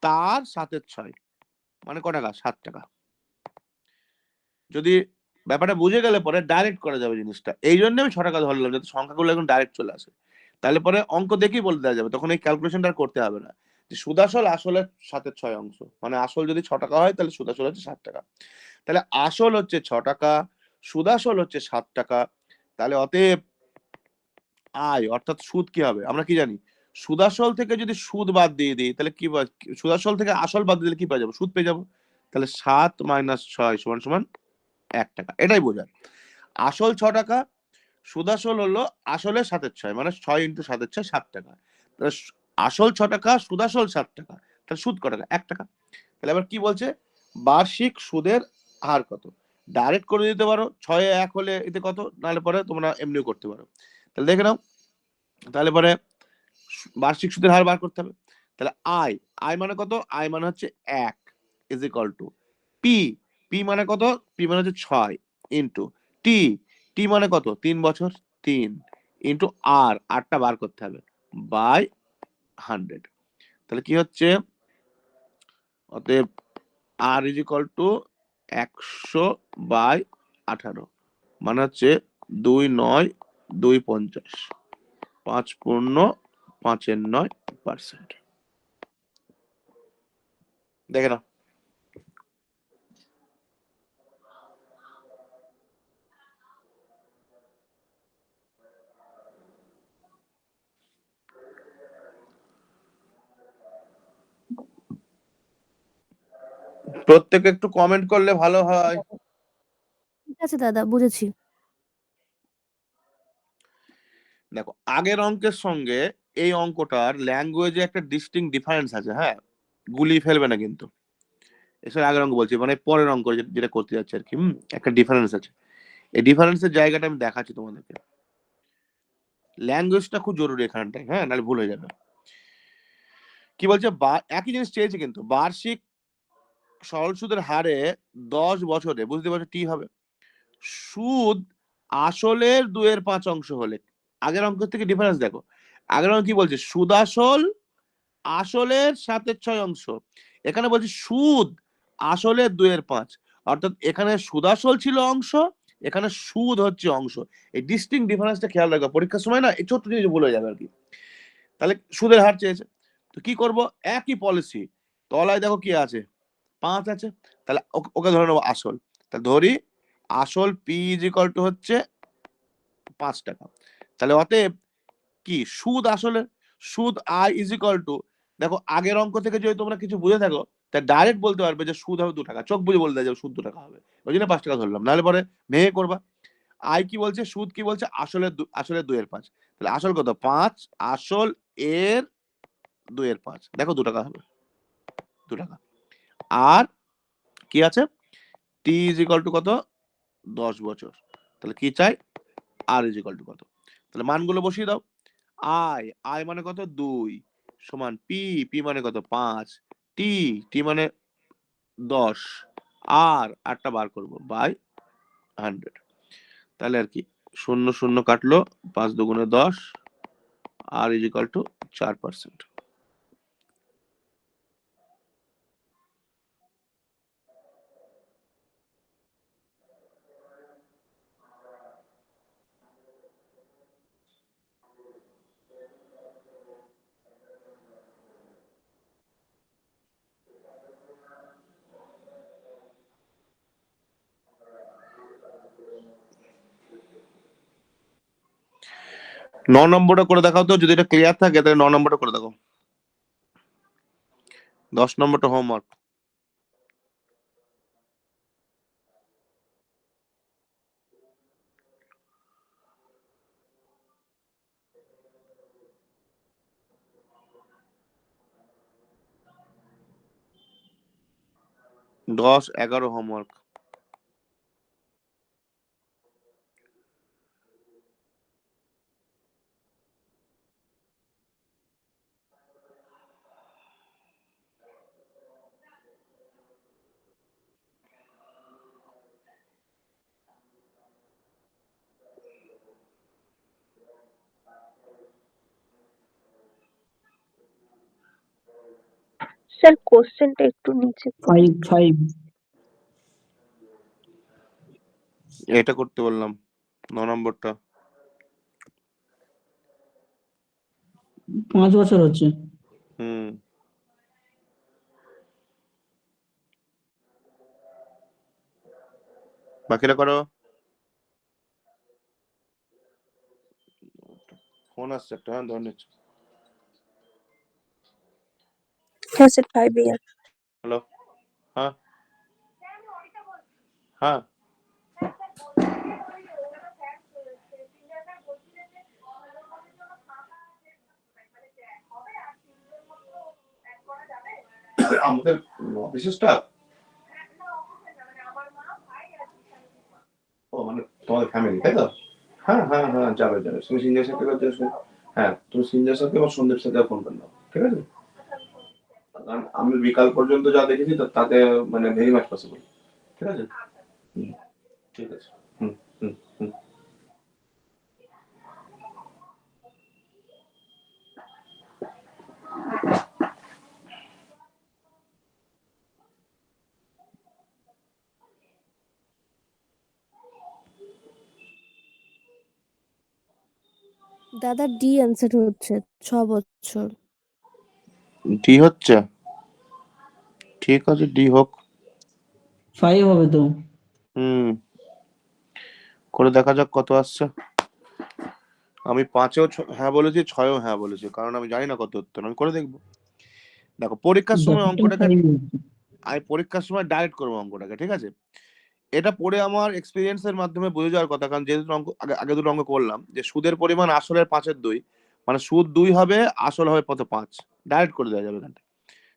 তার 7/6, মানে ক টাকা 7 টাকা। যদি ব্যাপারটা বুঝে গেলে পরে ডাইরেক্ট করা যাবে জিনিসটা, এই জন্য আমি 6 টাকা ধরলাম, যাতে সংখ্যাগুলো এখন ডাইরেক্ট চলে আসে, তাহলে পরে অঙ্ক দেখেই বলে দেওয়া যাবে, তখন এই ক্যালকুলেশনটা আর করতে হবে না যে সুদাসল আসলের 7/6 অংশ, মানে আসল যদি 6 টাকা হয় তাহলে সুদাসল হচ্ছে 7 টাকা। তাহলে আসল হচ্ছে 6 টাকা, সুদাসল হচ্ছে 7 টাকা। তাহলে অতএব আয় অর্থাৎ সুদ কি হবে, আমরা কি জানি, সুদাসল থেকে যদি সুদ বাদ দিয়ে দিই তাহলে কি সুদাসল থেকে আসল বাদ দিলে কি পেয়ে যাবো, সুদ পেয়ে যাবো। তাহলে 7 - 6 = 1 টাকা, এটাই বোঝায়। আসল 6 টাকা, সুদাসল হলো আসলের 7/6, মানে 6 × 7/6 7 টাকা। তাহলে আসল 6 টাকা, সুদাসল 7 টাকা, তাহলে সুদ কত টাকা 1 টাকা। তাহলে আবার কি বলছে, বার্ষিক সুদের হার কত, ডাইরেক্ট করে দিতে পারো, 6 এ 1 হলে এতে কত, নাহলে পরে তোমরা এমনিও করতে পারো। তাহলে দেখে নাও, তাহলে পরে বার্ষিক সুদের হার বার করতে হবে। তাহলে আয়, আয় মানে কত, আয় মানে হচ্ছে 1 is equal to P, P মানে কত, পি মানে হচ্ছে 6 ইন্টু টি, টি মানে কত 3 বছর, 3 ইন্টু আর, আরটা বার করতে হবে বাই 100। তাহলে কি হচ্ছে, অতএব আর ইজ ইকুয়াল টু 100/18, মানে হচ্ছে 2 9 2 50, 5 পূর্ণ 5 এর 9%। দেখে নাও। প্রত্যেকে একটু কমেন্ট করলে ভালো হয়। ঠিক আছে দাদা, বুঝেছি। দেখো, আগের অঙ্কের সঙ্গে এই অঙ্কটার ল্যাঙ্গুয়েজে একটা ডিস্টিংক্ট ডিফারেন্স আছে, হ্যাঁ, গুলিয়ে ফেলবে না কিন্তু। এসব আগের অঙ্ক বলছি, মানে পরের অঙ্ক যেটা করতে যাচ্ছে আর কি, একটা ডিফারেন্স আছে। এই ডিফারেন্সের জায়গাটা আমি দেখাচ্ছি তোমাদেরকে। ল্যাঙ্গুয়েজটা খুব জরুরি এখানটায়, হ্যাঁ, নাহলে ভুল হয়ে যাবে। কি বলছে, একই জিনিস চেয়েছে কিন্তু বার্ষিক সরল সুদের হারে 10 বছরে, বুঝতে পারছো টি হবে। সুদ আসলের 2/5 হলে, আগের অঙ্ক থেকে ডিফারেন্স দেখো। আগের অঙ্ক কি বলছে, সুদ আসল আসলের 7/6, এখানে বলছে সুদ আসলের 2/5, অর্থাৎ এখানে সুদ আসল ছিল অংশ, এখানে সুদ হচ্ছে অংশ। এই ডিস্টিংক্ট ডিফারেন্সটা খেয়াল রাখবে, পরীক্ষার সময় না এই ছোট্ট জিনিস ভুল হয়ে যাবে আর কি। তাহলে সুদের হার চেয়েছে, তো কি করব, একই পলিসি, তলায় দেখো কি আছে, 5 আছে, তাহলে ওকে ধরে নেবো আসল। তা ধরি আসল পি ইজ ইকুয়াল টু হচ্ছে 5 টাকা। তাহলে অতএব কি, সুদ আসলে সুদ আই ইজ ইকুয়াল টু, দেখো আগের অঙ্ক থেকে যদি তোমরা কিছু বুঝে থাকো তা ডাইরেক্ট বলতে পারবে যে সুদ হবে 2 টাকা, চোখ বুঝে বলতে যাবে সুদ 2 টাকা হবে, ওই জন্য 5 টাকা ধরলাম, নাহলে পরে ভেঙে করবা। আই কি বলছে, সুদ কি বলছে, আসলে 2/5, তাহলে আসল কত 5, আসল এর 2/5, দেখো 2 টাকা হবে, 2 টাকা। আর কি আছে, টি ইজ ইকুয়াল টু কত, 10 বছর। তাহলে কি চাই, আর ইজ ইকুয়াল টু কত, তাহলে মানগুলো বসিয়ে দাও। আই মানে কত 2 সমান পি মানে কত 5, টি মানে 10, আর আটটা বার করব বাই 100। তাহলে আর কি 0 0 কাটলো, 5 দুগুণে 10, আর ইজ ইকুয়াল টু 4%। নম্বরটা করে দেখাও তো, যদি এটা ক্লিয়ার থাকে তাহলে 9 নম্বরটা করে দেখাও। 10 নম্বরটা হোমওয়ার্ক। 10 11 হোমওয়ার্ক। স্যার কোশ্চেনটা একটু নিচে করুন। 5 এটা করতে বললাম 9 নম্বরটা। 5 বছর হচ্ছে। হুম, বাকিটা করো। ফোন আসছে একটা, হ্যাঁ ধরে নিচ্ছি। হ্যাঁ স্যার 5 হ্যালো, হ্যাঁ হ্যাঁ, আমাদের অফিসের স্টাফ, ও মানে তোমাদের ফ্যামিলি তাই তো, হ্যাঁ হ্যাঁ হ্যাঁ, যাবে যাবে, তুমি সিনিয়র সাথে কথা, হ্যাঁ তুমি সিনিয়র সাথে বা সন্দীপ সাথে ফোন করে নাও, ঠিক আছে। কারণ আমি বিকাল পর্যন্ত যা দেখেছি তাতে মানে ভেরি মাচ পসিবল, ঠিক আছে। হুম, ঠিক আছে। হুম হুম হুম। দাদা ডি অ্যান্সার হচ্ছে 6 বছর। টি হচ্ছে, টি ঠিক আছে, ডি হোক। 5 হবে তো। করে দেখা যাক কত আসছে। আমি 5এও হ্যাঁ বলেছি, 6এও হ্যাঁ বলেছি, কারণ আমি জানি না কত উত্তর, আমি করে দেখবো। দেখো পরীক্ষার সময় অঙ্কটাকে আমি পরীক্ষার সময় ডাইরেক্ট করবো অঙ্কটাকে, ঠিক আছে? এটা পড়ে আমার এক্সপিরিয়েন্সের মাধ্যমে বুঝে যাওয়ার কথা, কারণ যেহেতু অঙ্ক আগে দুটো অঙ্ক করলাম, যে সুদের পরিমাণ আসলের 5-এর 2, মানে সুদ 2 হবে, আসল হবে কত 5, ডাইরেক্ট করে দেওয়া যাবে এখানটা।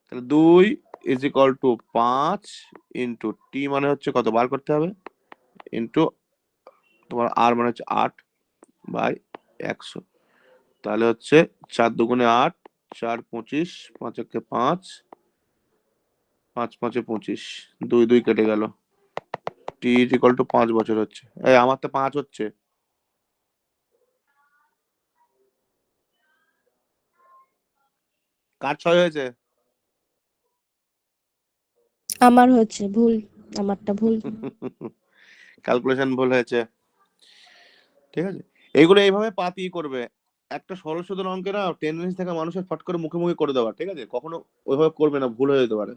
তাহলে 2 = 5 ইন্টু টি মানে হচ্ছে কত বার করতে হবে, ইন্টু তোমার আর মানে হচ্ছে 8 বাই 100। তাহলে হচ্ছে 4 দুগুণে 8, 4 25, 5 একে 5, 5 5 25, 2 2 কেটে গেল। টি ইকুয়াল টু 5 বছর হচ্ছে। এই আমার তো 5 হচ্ছে। কার 6 হয়েছে? আমার হচ্ছে ভুল, আমারটা ভুল। ক্যালকুলেশন ভুল হয়েছে, ঠিক আছে? এইগুলো এইভাবে পাতি করবে। একটা সরল সুদের অঙ্কে না টেন্ডেন্সি থাকে মানুষের ফট করে মুখে মুখে করে দেওয়া, ঠিক আছে? কখনো ওইভাবে করবে না, ভুল হয়ে যেতে পারে।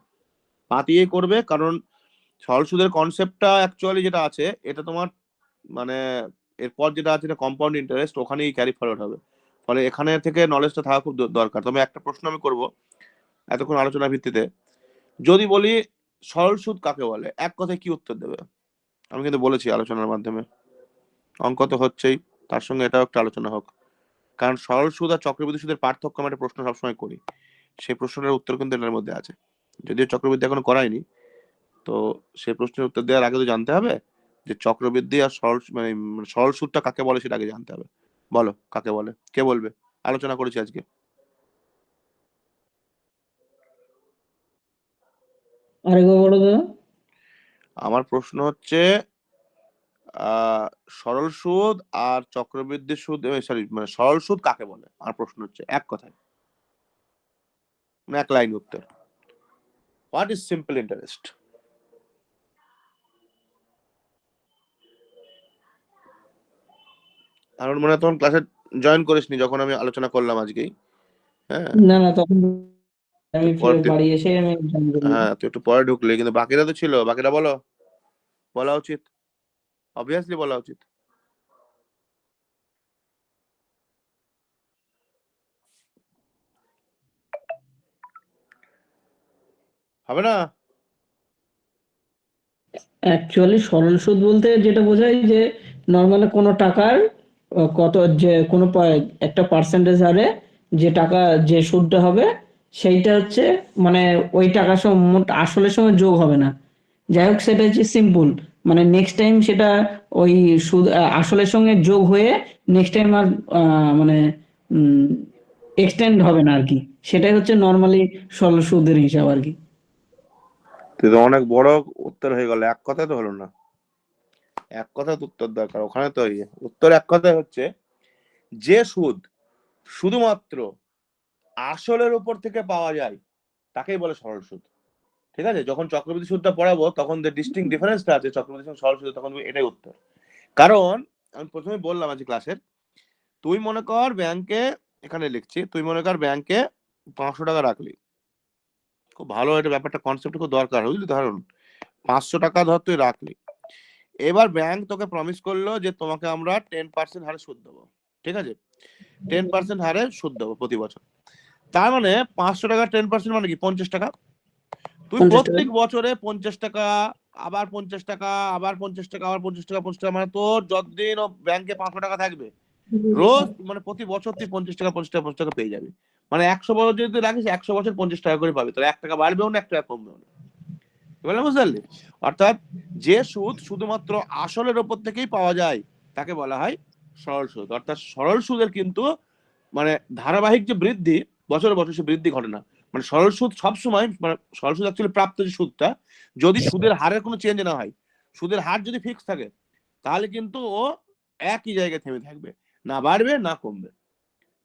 পাতিয়ে করবে, কারণ সরল সুদের কনসেপ্টটা অ্যাকচুয়ালি যেটা আছে, এটা তোমার মানে এরপর যেটা আছে এটা কম্পাউন্ড ইন্টারেস্ট, ওখানেই ক্যারি ফরওয়ার্ড হবে। ফলে এখানে থেকে নলেজটা থাকা খুব দরকার। তবে একটা প্রশ্ন আমি করব এতক্ষণ আলোচনার ভিত্তিতে, যদি বলি সরল সুদ কাকে বলে, এক কথায় কি উত্তর দেবে? আমি কিন্তু বলেছি আলোচনার মাধ্যমে, অঙ্ক তো হচ্ছেই, তার সঙ্গে এটাও একটা আলোচনা হোক। কারণ সরল সুদ আর চক্রবৃদ্ধি সুদের পার্থক্য আমি একটা প্রশ্ন সবসময় করি, সেই প্রশ্নের উত্তর কিন্তু এটার মধ্যে আছে। যদিও চক্রবৃদ্ধি এখনো করায়নি, তো সেই প্রশ্নের উত্তর দেওয়ার আগে তো জানতে হবে যে চক্রবৃদ্ধি আর সরল সুদটা কাকে বলে, সেটা আগে জানতে হবে। বলো কাকে বলে, কে বলবে? আলোচনা করেছি আজকে। আরেকবার বলো তো। আমার প্রশ্ন হচ্ছে সরল সুদ আর চক্রবৃদ্ধি সুদ, সরি মানে সরল সুদ কাকে বলে, আমার প্রশ্ন হচ্ছে এক কথায়, মানে এক লাইন উত্তর। What is simple interest? আমার মনে হয় তখন ক্লাসে জয়েন করিসনি যখন আমি আলোচনা করলাম আজকেই। হ্যাঁ, না না, তখন আমি পরে বাড়ি এসে আমি join করি। হ্যাঁ তুই একটু পরে ঢুকলি, কিন্তু বাকিরা তো ছিল, বাকিরা বলো, বলা উচিত, অবভিয়াসলি বলা উচিত। হবে না? অ্যাকচুয়ালি সরল সুদ বলতে যেটা বোঝায় যে নর্মালি কোনো টাকার কত যে কোনো একটা পার্সেন্টেজ হারে যে টাকা যে সুদটা হবে সেইটা হচ্ছে মানে ওই টাকার সঙ্গে মোট আসলের সঙ্গে যোগ হবে না। যাই হোক, সেটা হচ্ছে সিম্পল, মানে নেক্সট টাইম সেটা ওই সুদ আসলের সঙ্গে যোগ হয়ে নেক্সট টাইম আর মানে এক্সটেন্ড হবে না আর কি। সেটাই হচ্ছে নর্মালি সরল সুদের হিসাব আর কি। তুই তো অনেক বড় উত্তর হয়ে গেল, এক কথায় তো হলো না। এক কথায় তো উত্তর দরকার, ওখানে তো উত্তর এক কথায় হচ্ছে যে সুদ শুধুমাত্র আসলের উপর থেকে পাওয়া যায় তাকেই বলে সরল সুদ, ঠিক আছে? যখন চক্রবৃদ্ধি সুদটা পড়াবো তখন যে ডিস্টিংক্ট ডিফারেন্সটা আছে চক্রবৃদ্ধি সুদ সরল সুদ, তখন এটাই উত্তর। কারণ আমি প্রথমে বললাম আজ ক্লাসের, তুই মনে কর ব্যাংকে, এখানে লিখছি, তুই মনে কর ব্যাংকে 500 টাকা রাখলি, খুব ভালো এটা ব্যাপারটা, কনসেপ্ট খুব দরকার, বুঝলি? ধরুন 500 টাকা ধর তুই রাখলি, এবার ব্যাংক তোকে প্রমিস করলো যে তোমাকে আমরা 10% হারে সুদ দেবো, ঠিক আছে? 10% হারে সুদ দেবো প্রতি বছর। তার মানে 500 টাকা 10% মানে কি 50 টাকা। তুই 50 টাকা। প্রত্যেক বছরে 50 টাকা, আবার 50 টাকা, আবার 50 টাকা, আবার 50 টাকা, 50 টাকা, মানে তোর যতদিন ব্যাংকে 500 টাকা থাকবে, রোজ মানে প্রতি বছর তুই 50 টাকা 50 টাকা 50 টাকা পেয়ে যাবি। মানে 100 বছর যদি তুই রাখিস, 100 বছর 50 টাকা করে পাবি, তোর 1 টাকা বাড়বেও না, 1 টাকা কমবেও না। এবার বুঝতে পারলি? অর্থাৎ যে সুদ শুধুমাত্র আসলের উপর থেকেই পাওয়া যায় তাকে বলা হয় সরল সুদ। অর্থাৎ সরল সুদের কিন্তু মানে ধারাবাহিক যে বৃদ্ধি, বছরে বছর সে বৃদ্ধি ঘটে না। মানে সরল সুদ সবসময়, মানে সরল সুদ অ্যাকচুয়ালি প্রাপ্ত যে সুদটা, যদি সুদের হারের কোনো চেঞ্জ না হয়, সুদের হার যদি ফিক্স থাকে, তাহলে কিন্তু ও একই জায়গায় থেমে থাকবে, না বাড়বে না কমবে,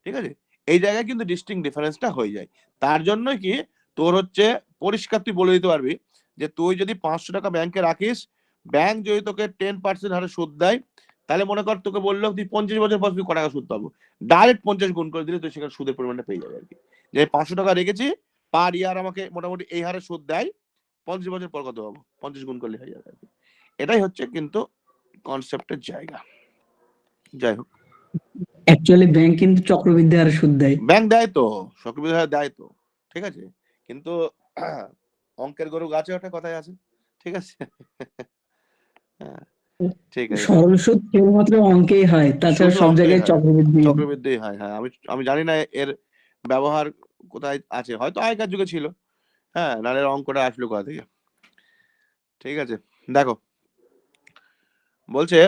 ঠিক আছে? এই জায়গায় কিন্তু ডিস্টিংক্ট ডিফারেন্সটা হয়ে যায়। তার জন্যই কি তোর হচ্ছে পরিষ্কার তুই বলে দিতে পারবি যে তুই যদি 500 টাকা ব্যাংকে রাখিস, ব্যাংক যদি তোকে 10% হারে সুদ দেয়, তাহলে মনে কর তোকে বললো তুই 50 বছর পর তুই ক টাকা সুদ পাবো, ডাইরেক্ট 50 গুণ করে দিলে তুই সেখানে সুদের পরিমাণটা পেয়ে যাবে আর কি। যে 500 টাকা রেখেছি, পার ইয়ার আমাকে মোটামুটি এই হারে সুদ দেয়, 50 বছর পর কত পাবো, 50 গুণ করলে হয়ে যাবে আর কি। এটাই হচ্ছে কিন্তু কনসেপ্টের জায়গা। যাই হোক, অ্যাকচুয়ালি ব্যাংক কিন্তু চক্রবৃদ্ধি হারে সুদ দেয়। ব্যাংক দেয় তো, চক্রবৃদ্ধি হারে দেয় তো, ঠিক আছে, কিন্তু অঙ্কের গরু গাছে ওঠে কথায় আছে, ঠিক আছে। হ্যাঁ, ঠিক আছে। সরল সুদ কেবলমাত্র অঙ্কেই হয়, তাছাড়া শুধু সব অঙ্কেই জায়গায় হয়, চক্রবৃদ্ধি। চক্রবৃদ্ধি হয়। হ্যাঁ, আমি জানি না এর ব্যবহার কোথায় আছে, হয়তো আগেকার যুগে ছিল। হ্যাঁ, নাহলে অঙ্কটা আসলো কোথা থেকে। ঠিক আছে, দেখো বলছে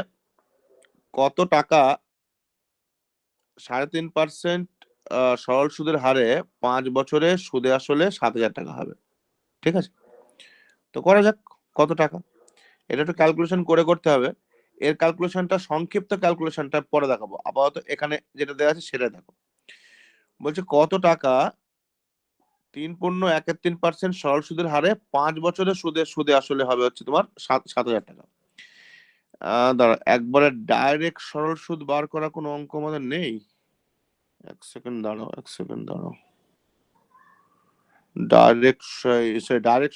কত টাকা 3.5% সরল সুদের হারে 5 বছরে সুদে আসলে 7,000 টাকা হবে। ঠিক আছে, তো করা যাক কত টাকা। এটা একটু ক্যালকুলেশন করে করতে হবে। এর ক্যালকুলেশনটা, সংক্ষিপ্ত ক্যালকুলেশনটা পরে দেখাবো, আপাতত এখানে যেটা দেওয়া আছে সেটা দেখো। বলছে কত টাকা 3.13% সরল সুদের হারে 5 বছরের সুদে সুদে আসলে হবে হচ্ছে তোমার 7,000 টাকা। দাঁড়া, একবারে ডাইরেক্ট সরল সুদ বার করা কোনো অঙ্ক আমাদের নেই। এক সেকেন্ড দাঁড়াও। ডাইরেক্ট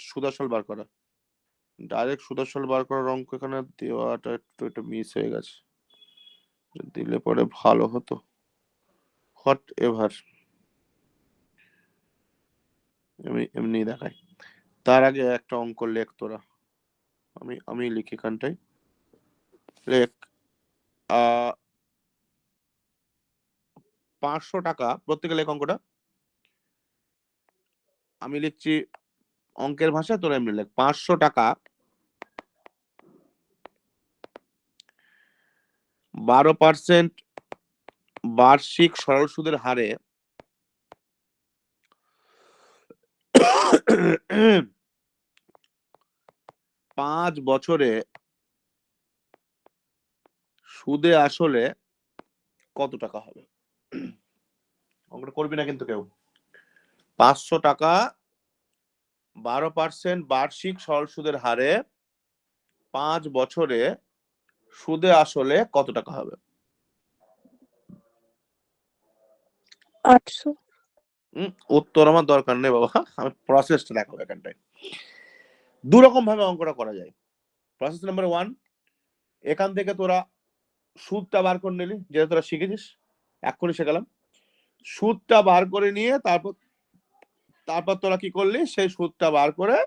সুদ আসল বার করা, ডাইরেক্ট সুদ আসল বার করার অঙ্ক এখানে দেওয়াটা একটু মিস হয়ে গেছে, দিলে পরে ভালো হতো। হোয়াট এভার, আমি এমনি দেখাই। তার আগে একটা অঙ্ক লেখ তোরা, আমি লিখি এখানটাই, লেখ 500 টাকা প্রত্যেকে লেখ অঙ্কটা। আমি লিখছি অঙ্কের ভাষায়, তোরা এমনি লেখ। 500 টাকা 12% বার্ষিক সরল সুদের হারে 5 বছরে সুদে আসলে কত টাকা হবে। অঙ্কটা করবি না কিন্তু কেউ। 500 টাকা 12% বার্ষিক সরল সুদের হারে 5 বছরে সুদে আসলে কত টাকা হবে। 800। উত্তর আমার দরকার নেই বাবা, আমি প্রসেসটা দেখাবো এখানটায়। দু রকম ভাবে অঙ্কটা করা যায়। প্রসেস নাম্বার 1, এখান থেকে তোরা সুদটা বার করে নিলি, যেটা তোরা শিখেছিস, এক্ষুনি শেখালাম। সুদটা বার করে নিয়ে তারপর তোরা কি করলি, সেই সুদটা বার করে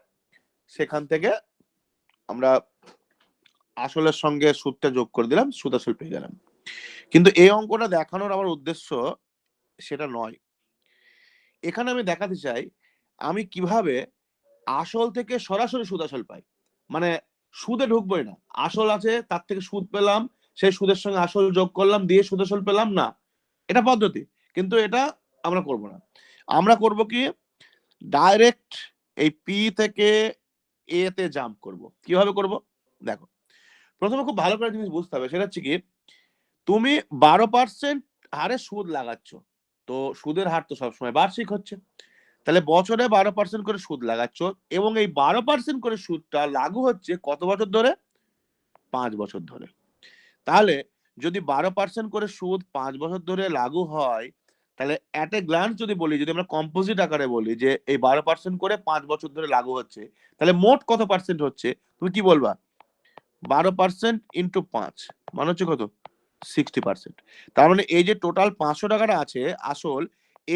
সেখান থেকে আমরা আসলের সঙ্গে সুদটা যোগ করে দিলাম, সুদ আসল পেয়ে গেলাম। কিন্তু এই অঙ্কটা দেখানোর আমার উদ্দেশ্য সেটা নয়। এখানে আমি দেখাতে চাই আমি কিভাবে আসল থেকে সরাসরি সুদ আসল পাই, মানে সুদে ঢুকবোই না, আসল আছে তার থেকে সুদ পেলাম, সেই সুদের সঙ্গে আসল যোগ করলাম, দিয়ে সুদ আসল পেলাম না, এটা পদ্ধতি, কিন্তু এটা আমরা করব না। আমরা করব কি, ডাইরেক্ট এই পি থেকে এ তে জাম্প করব। কিভাবে করব দেখো, প্রথমে খুব ভালো করে জিনিস বুঝতে হবে, সেটা হচ্ছে কি, তুমি 12% হারে সুদ লাগাচ্ছ, তো সুদের হার তো সবসময় বার্ষিক হচ্ছে, তাহলে বছরে 12% করে সুদ লাগাচ্ছ, এবং এই 12% করে সুদটা লাগু হচ্ছে কত বছর ধরে, 5 বছর ধরে। তাহলে যদি 12% করে সুদ 5 বছর ধরে লাগু হয়, তাহলে অ্যাট এ গ্ল্যান্স যদি বলি, যদি আমরা কম্পোজিট আকারে বলি যে এই 12% করে 5 বছর ধরে লাগু হচ্ছে, তাহলে মোট কত পার্সেন্ট হচ্ছে, তুমি কি বলবা, 12% ইন্টু 5 মানে হচ্ছে কত, 60%। তার মানে এই যে টোটাল 500 টাকাটা আছে আসল,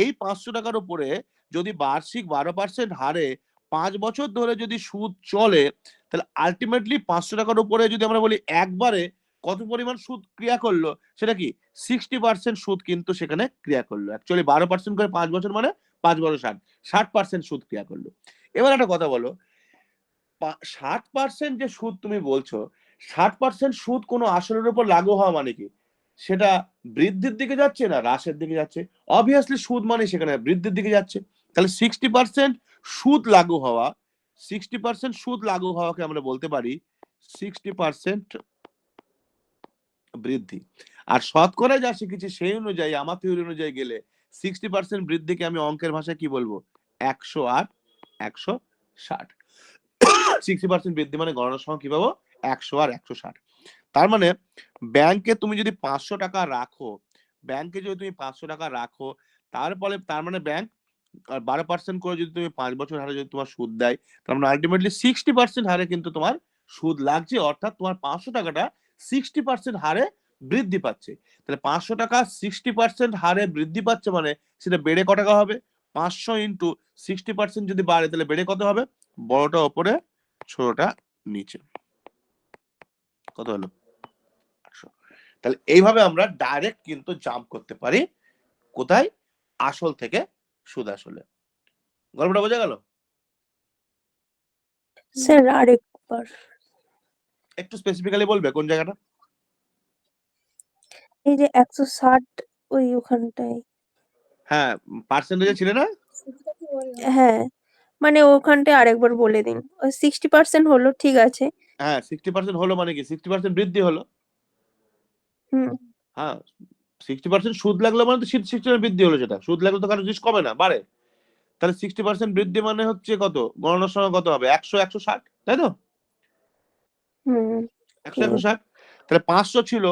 এই 500 টাকার উপরে যদি বার্ষিক 12% হারে 5 বছর ধরে যদি সুদ চলে, তাহলে আলটিমেটলি 500 টাকার উপরে যদি আমরা বলি একবারে কত পরিমাণ সুদ ক্রিয়া করলো, সেটা কি 60% সুদ কিন্তু সেখানে ক্রিয়া করলো। অ্যাকচুয়ালি 12% করে 5 বছর মানে 5 বছর 60% সুদ ক্রিয়া করলো। এবার একটা কথা বলো, 60% যে সুদ তুমি বলছো, 60% সুদ কোনো আসলের উপর লাগু হওয়া মানে কি, সেটা বৃদ্ধির দিকে যাচ্ছে না হ্রাসের দিকে যাচ্ছে, অবভিয়াসলি সুদ মানে সেখানে বৃদ্ধির দিকে যাচ্ছে। তাহলে 60% সুদ লাগু হওয়া, 60% সুদ লাগু হওয়াকে আমরা বলতে পারি 60% বৃদ্ধি। আর শতকরায় যা শিখেছি সেই অনুযায়ী, আমার থিওরি অনুযায়ী গেলে 60% বৃদ্ধিকে আমি অঙ্কের ভাষায় কি বলবো, 100 আর 160। 60% বৃদ্ধি মানে গণনার সময় কি পাবো, 100 আর 160। তার মানে ব্যাংকে তুমি যদি 500 টাকা রাখো, ব্যাংকে যদি তুমি 500 টাকা রাখো, তার মানে ব্যাংক আর 12% করে যদি তুমি 5 বছর হারে যদি তোমার সুদ দেয়, তার মানে আলটিমেটলি 60% হারে কিন্তু তোমার সুদ লাগছে, অর্থাৎ তোমার 500 টাকাটা 60% হারে বৃদ্ধি পাচ্ছে। তাহলে 500 টাকা 60% হারে বৃদ্ধি পাচ্ছে মানে সেটা বেড়ে ক টাকা হবে? 500 ইন্টু 60% যদি বাড়ে তাহলে বেড়ে কত হবে? বড়টা ওপরে, ছোটটা নিচে। কত হলো? 800। তাহলে এইভাবে আমরা ডাইরেক্ট কিন্তু জাম্প করতে পারি কোথায়? আসল থেকে সুদ আসলে। গল্পটা বোঝা গেল? স্যার আরেকবার। একটু স্পেসিফিক্যালি বলবে কোন জায়গাটা? এই যে 160 ওখানটায়। হ্যাঁ, পার্সেন্টেজে ছিল না? হ্যাঁ, মানে ওখানটায় আরেকবার বলে দিন। ওই 60% হলো, ঠিক আছে। হ্যাঁ, 60% হলো মানে কি? 60% বৃদ্ধি হলো। হুম। হ্যাঁ, 60% সুদ লাগলো মানে তো 60% বৃদ্ধি হলো সেটা। সুদ লাগলে তো কারো জিনিস কমে না, বাড়ে। তাহলে 60% বৃদ্ধি মানে হচ্ছে কত? গণনার সময় কত হবে? 100, 160, তাই তো? হুম। 100, ঠিক আছে। 160। তাহলে 500 ছিল,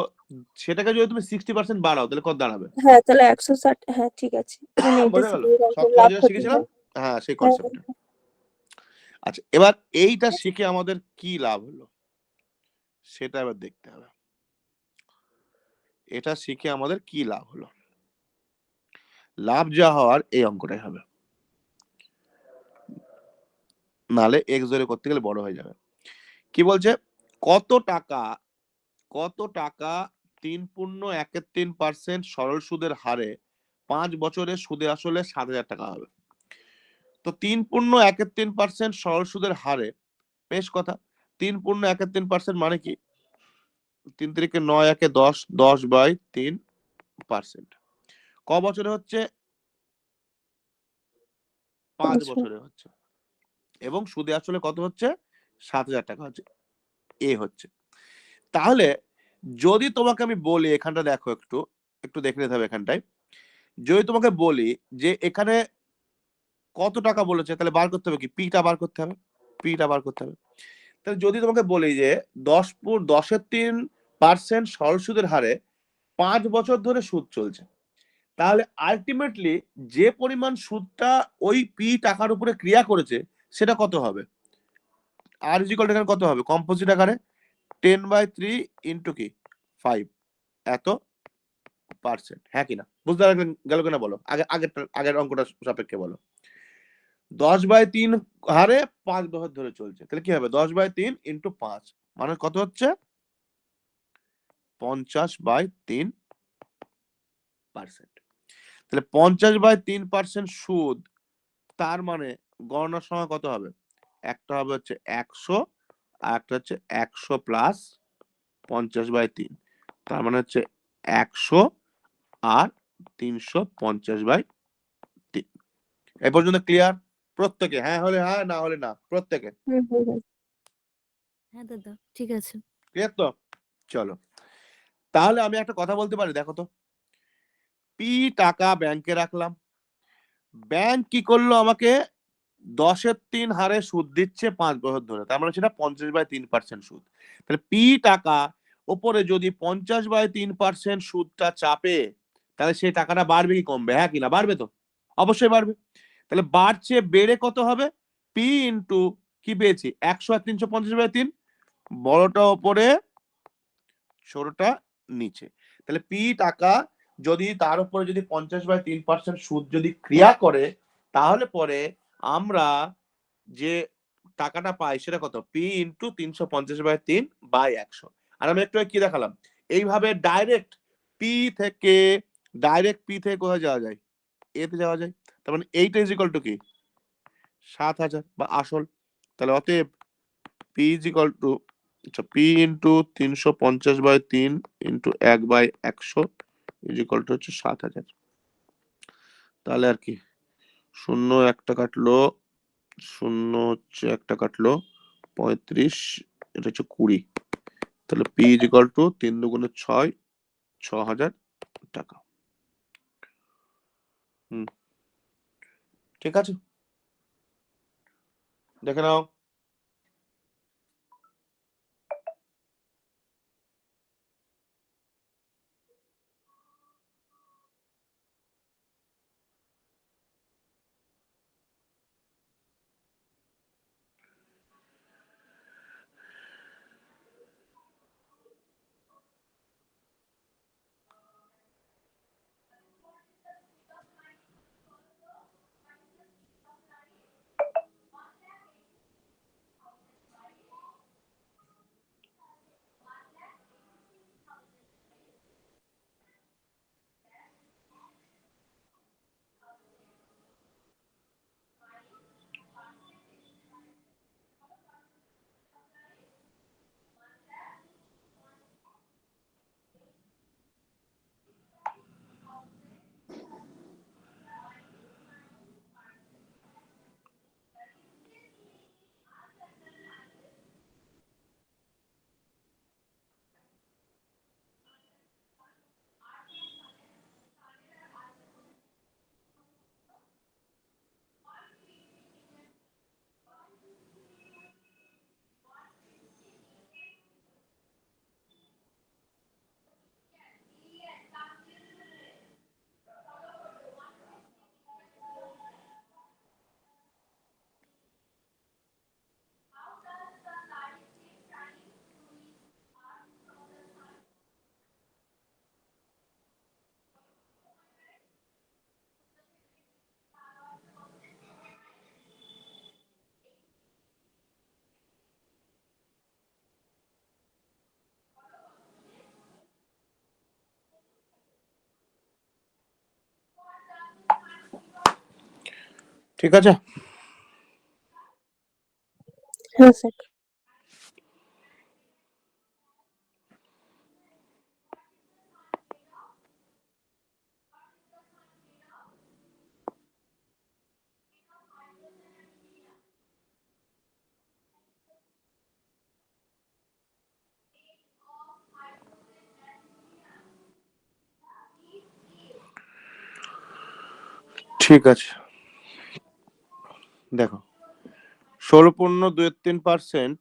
সেটাকে যদি তুমি 60% বাড়াও তাহলে কত দাঁড়াবে? হ্যাঁ, তাহলে 160। হ্যাঁ, ঠিক আছে। মানে এটা বোঝা গেল? সিরিয়াল সবসময় লাভ যেটা ক্ষতি শিখেছিলাম, হয়। হ্যাঁ সেই হ্যাঁ, কনসেপ্টটা। আচ্ছা, এবার এইটা শিখে আমাদের কি লাভ হলো সেটা এবার দেখতে হবে। এটা শিখে আমাদের কি লাভ হলো? লাভ যা হওয়ার এই অঙ্কটাই হবে, নালে এক্স ধরে করতে গেলে বড় হয়ে যাবে। কি বলছে? কত টাকা 3.13% সরল সুদের হারে 5 বছরে সুদে আসলে 7,000 টাকা হবে। তো 3.13% সরল সুদের হারে, বেশ কথা, 3.13% মানে কি? 3 তারিখে 9, 1 10, 10/3%। ক বছরে হচ্ছে? 5 আচ্ছা। বছরে হচ্ছে। এবং সুদে আসলে কত হচ্ছে? 7,000 টাকা হচ্ছে। এ হচ্ছে। তাহলে যদি তোমাকে আমি বলি, এখানটা দেখো, একটু একটু দেখে নিতে হবে এখানটায়। যদি তোমাকে বলি যে এখানে কত টাকা বলেছে, তাহলে বার করতে হবে কি? পিটা বার করতে হবে, পিটা বার করতে হবে। তাহলে যদি তোমাকে বলি যে 10.3% সরল সুদের হারে 5 বছর ধরে সুদ চলছে, তাহলে আলটিমেটলি যে পরিমাণ সুদটা ওই পি টাকার উপরে ক্রিয়া করেছে সেটা কত হবে? আর ইজিক্যাল এখানে কত হবে? কম্পোজিট আকারে 10/3 ইন্টু কি 5, এত পার্সেন্ট। হ্যাঁ কিনা? বুঝতে গেল কিনা বলো? আগের অঙ্কটা সাপেক্ষে বলো। 10/3 হারে 5 বছর ধরে চলছে, তাহলে কি হবে? 10/3 ইন্টু 5 মানে কত হচ্ছে? 50/3%। তাহলে 50/3% সুদ, তার মানে গণনার সময় কত হবে? একটা হবে হচ্ছে 100, আর একটা হচ্ছে 100 প্লাস 50/3, তার মানে হচ্ছে 100 আর 350/3। এই পর্যন্ত ক্লিয়ার? প্রত্যেকে হ্যাঁ হলে হ্যাঁ, না হলে না, প্রত্যেকে হুম, হুম, হুম। হ্যাঁ দাদা, ঠিক আছে। ক্লিয়ার তো? চলো, তাহলে আমি একটা কথা বলতে পারি, দেখো তো। পি টাকা ব্যাংকে রাখলাম, ব্যাংক কি করলো? আমাকে 10/3 হারে সুদ দিচ্ছে 5 বছর ধরে, তার মানে সেটা 50/3% সুদ। তাহলে পি টাকা ওপরে যদি 50/3% সুদটা চাপে, তাহলে সেই টাকাটা বাড়বে কি কমবে? হ্যাঁ কিনা? বাড়বে তো, অবশ্যই বাড়বে। তাহলে বাড়ছে, বেড়ে কত হবে? পি ইন্টু কি পেয়েছি? 100 আর 350/3, বড়টা ওপরে, ছোটটা নিচে। তাহলে পি টাকা যদি তার উপরে যদি 50/3% সুদ যদি ক্রিয়া করে, তাহলে পরে আমরা যে টাকাটা পাই সেটা কত? P into 350/3/100। আর আমি একটু আগে কি দেখালাম? এইভাবে ডাইরেক্ট পি থেকে কোথায় যাওয়া যায়? এতে যাওয়া যায়। তার মানে এইটা ইজ ইকুয়াল টু কি? 7,000 বা আসল। তাহলে অতএব পি ইজ ইকুয়াল টু, আচ্ছা, P into 350/3 into 1/100 is equal to হচ্ছে 7,000। তাহলে আর কি, শূন্য একটা কাটলো, শূন্য হচ্ছে একটা কাটলো, 35, এটা হচ্ছে 20। তাহলে পি ইজ ইকুয়াল টু 3 দুগুণে 6, 6,000 টাকা। হুম, ঠিক আছে, দেখে নাও। ঠিক আছে? হ্যাঁ স্যার। ঠিক আছে, দেখো 16.23%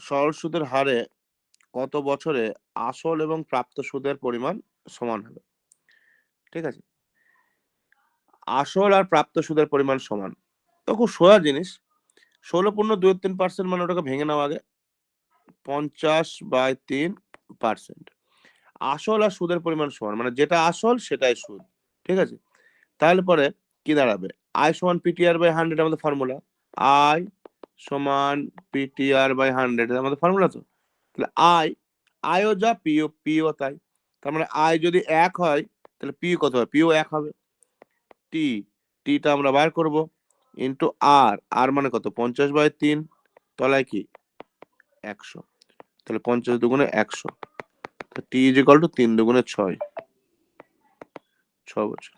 সরল সুদের হারে কত বছরে আসল এবং প্রাপ্ত সুদের পরিমাণ সমান হবে? ঠিক আছে, আসল আর প্রাপ্ত সুদের পরিমাণ সমান, তো খুব সোজা জিনিস। 16.23% মানে ওটাকে ভেঙে নাও আগে, 50/3%। আসল আর সুদের পরিমাণ সমান, মানে যেটা আসল সেটাই সুদ। ঠিক আছে, তাহলে পরে কি দাঁড়াবে? আই সমান পিটিআর বাই 100 আমাদের ফর্মুলা। আই সমান পিটিআর বাই 100 আমাদের ফর্মুলা। তো তাহলে আইও যা পিও তাই। তার মানে আই যদি 1 হয় তাহলে পি কত হবে? পিও 1 হবে। টিটা আমরা বার করব, ইন্টু আর মানে কত? 50/3, তলায় কি 100, তাহলে 50 দুগুণে 100, টি ইজ ইকাল টু 3 দুগুণে 6, 6 বছর।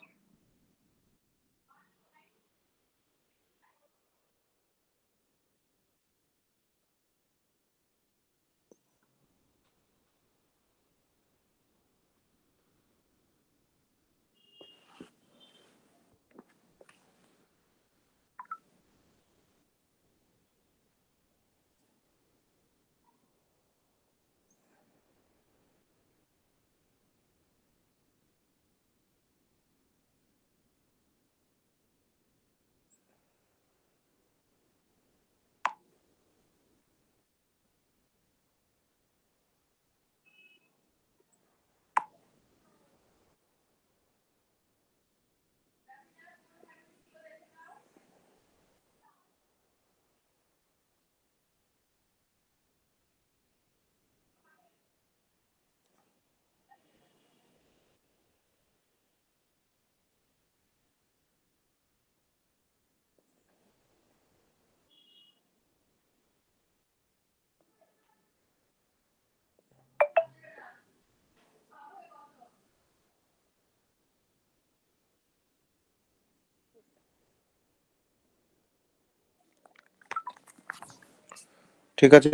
ঠিক আছে,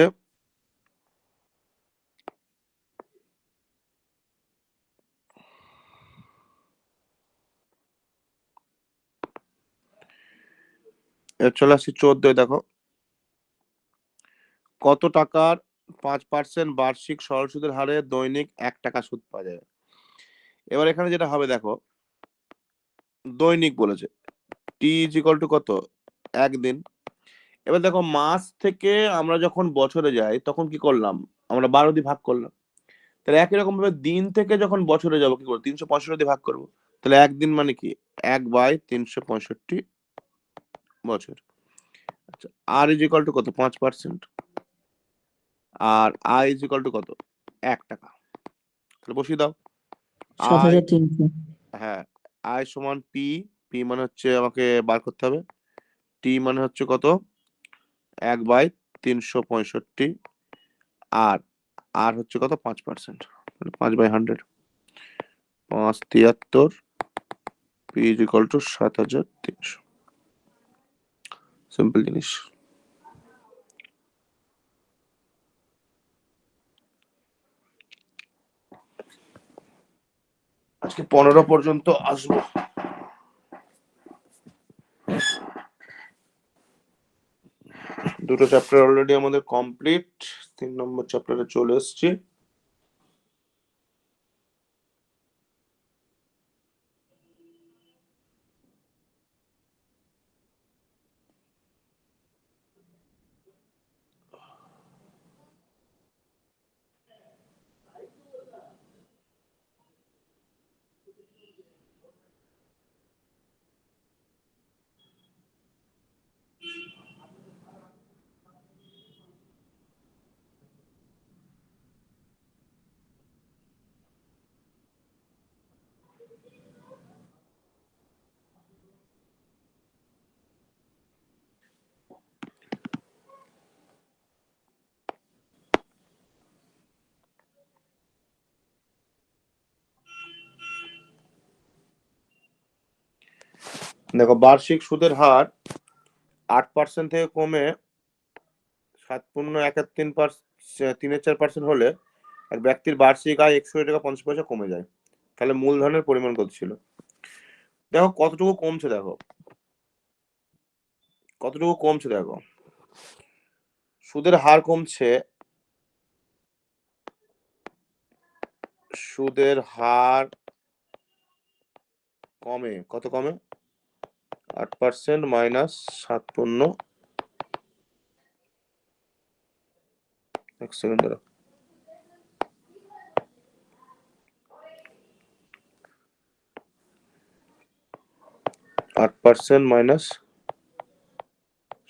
এবার চলে আসছি 14। দেখো কত টাকার 5% বার্ষিক সরল সুদের হারে দৈনিক 1 টাকা সুদ পাওয়া যাবে? এবার এখানে যেটা হবে দেখো, দৈনিক বলেছে, টি ইজ ইকাল টু কত? 1 দিন। এবার দেখো মাস থেকে আমরা যখন বছরে যাই তখন কি করলাম? আমরা 12 দিয়ে ভাগ করলাম। তাহলে একই রকম ভাবে দিন থেকে যখন বছরে যাবো কি করবো? 365 দিয়ে ভাগ করবো। তাহলে একদিন মানে কি 1/365 বছর। আচ্ছা, আর ইজ ইকাল টু কত? 5%। আর আই ইজ ইকাল টু কত? 1 টাকা। তাহলে বসিয়ে দাও। সাত আই, হাজার তিনশো হ্যাঁ, আই সমান পি, পি মানে হচ্ছে আমাকে বার করতে হবে, টি মানে হচ্ছে কত? 1/365। আর আর হচ্ছে কত? 5%, 5/100, 573, P is equal to 7300। Simple জিনিস। আজকে 15 পর্যন্ত আসবো। দুটো চ্যাপ্টার অলরেডি আমাদের কমপ্লিট, 3 নম্বর চ্যাপ্টারে চলে এসেছি। দেখো বার্ষিক সুদের হার 8% থেকে কমে 7.134% হলে এক ব্যক্তির বার্ষিক আয় 61 টাকা 50 পয়সা কমে যায়। তাহলে মূলধনের পরিমাণ কত ছিল? দেখো কতটুকু কমছে, দেখো কতটুকু কমছে। দেখো সুদের হার কমছে, সুদের হার কমে, কত কমে? 8% মাইনাস 7. এক সেকেন্ড দাঁড়াও। মাইনাস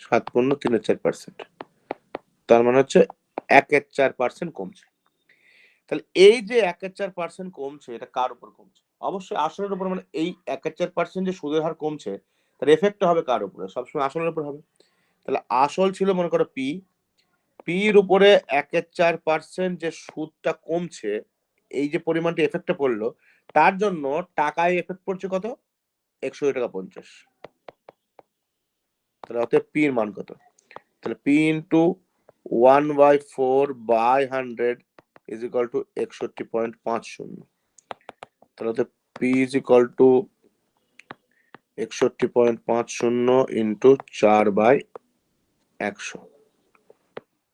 7.34%, তার মানে হচ্ছে 1/4% কমছে। তাহলে এই যে 1/4% কমছে, এটা কার উপর কমছে? অবশ্যই আসলের উপর। মানে এই 1/4% যে সুদের হার কমছে, তার এফেক্টটা হবে কার উপরে? সবসময় আসলের উপর হবে। তাহলে আসল ছিল মনে করো পি, পির উপরে 1/4% যে সুদটা কমছে, এই যে পরিমাণটি এফেক্টটা পড়লো, তার জন্য টাকায় এফেক্ট পড়ছে কত? 61 টাকা 50। তাহলে অতএব পি এর মান কত? তাহলে P into 1/4/100 is equal to 61.50। তাহলে অতএব P is equal to 61.50 into 4/100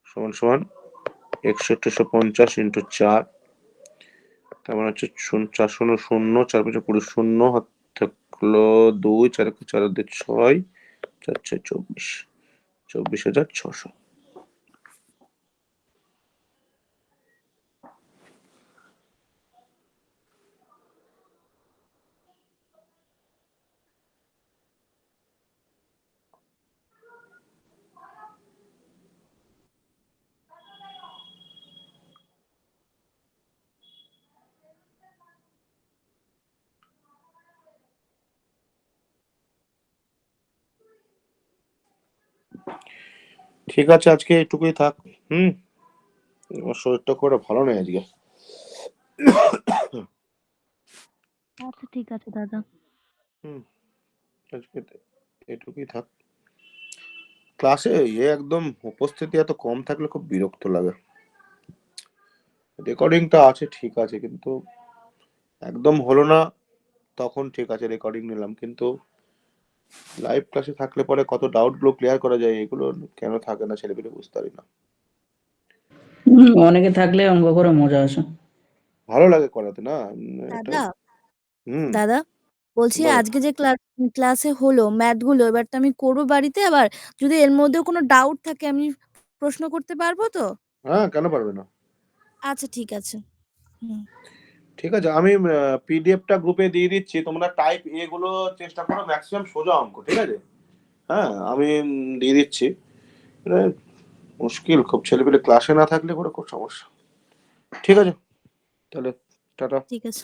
সমান সমান 6150 ইন্টু 4, তার মানে হচ্ছে 4 শূন্য 0, 4 5 20 শূন্য, হাত থাকলো 2, 4 4 2 6, 4 6 24, 24,600। ঠিক আছে, আজকে এটুকুই থাক। আমার শরীরটা খুব একটা ভালো নেই আজকে। আচ্ছা ঠিক আছে দাদা। আজকে এটুকুই থাক। ক্লাসে একদম উপস্থিতি এত কম থাকলে খুব বিরক্ত লাগে। রেকর্ডিংটা আছে ঠিক আছে, কিন্তু একদম হলো না তখন ঠিক আছে রেকর্ডিং নিলাম, কিন্তু লাইভ ক্লাসে থাকলে পরে কত ডাউট গুলো ক্লিয়ার করা যায়, এগুলো কেন থাকে না ছেলেপেলে বুঝতে পারি না। অনেকে থাকলে অঙ্ক করে মজা আসে। ভালো লাগে করাতে না এটা। দাদা হুম দাদা বলছি বলো। আজকে যে ক্লাসে হলো ম্যাথ গুলো, এবার তো আমি করবো বাড়িতে। আবার যদি এর মধ্যেও কোনো ডাউট থাকে আমি প্রশ্ন করতে পারবো তো? হ্যাঁ, কেন পারবে না? আচ্ছা ঠিক আছে। হুম। ঠিক আছে, আমি পিডিএফটা গ্রুপে দিয়ে দিচ্ছি, তোমরা টাইপ এ গুলো চেষ্টা করো, ম্যাক্সিমাম সোজা অঙ্ক, ঠিক আছে? হ্যাঁ, আমি দিয়ে দিচ্ছি। এটা মুশকিল খুব, ছেলেপেলে ক্লাসে না থাকলে করে খুব সমস্যা। ঠিক আছে, তাহলে টাটা। ঠিক আছে।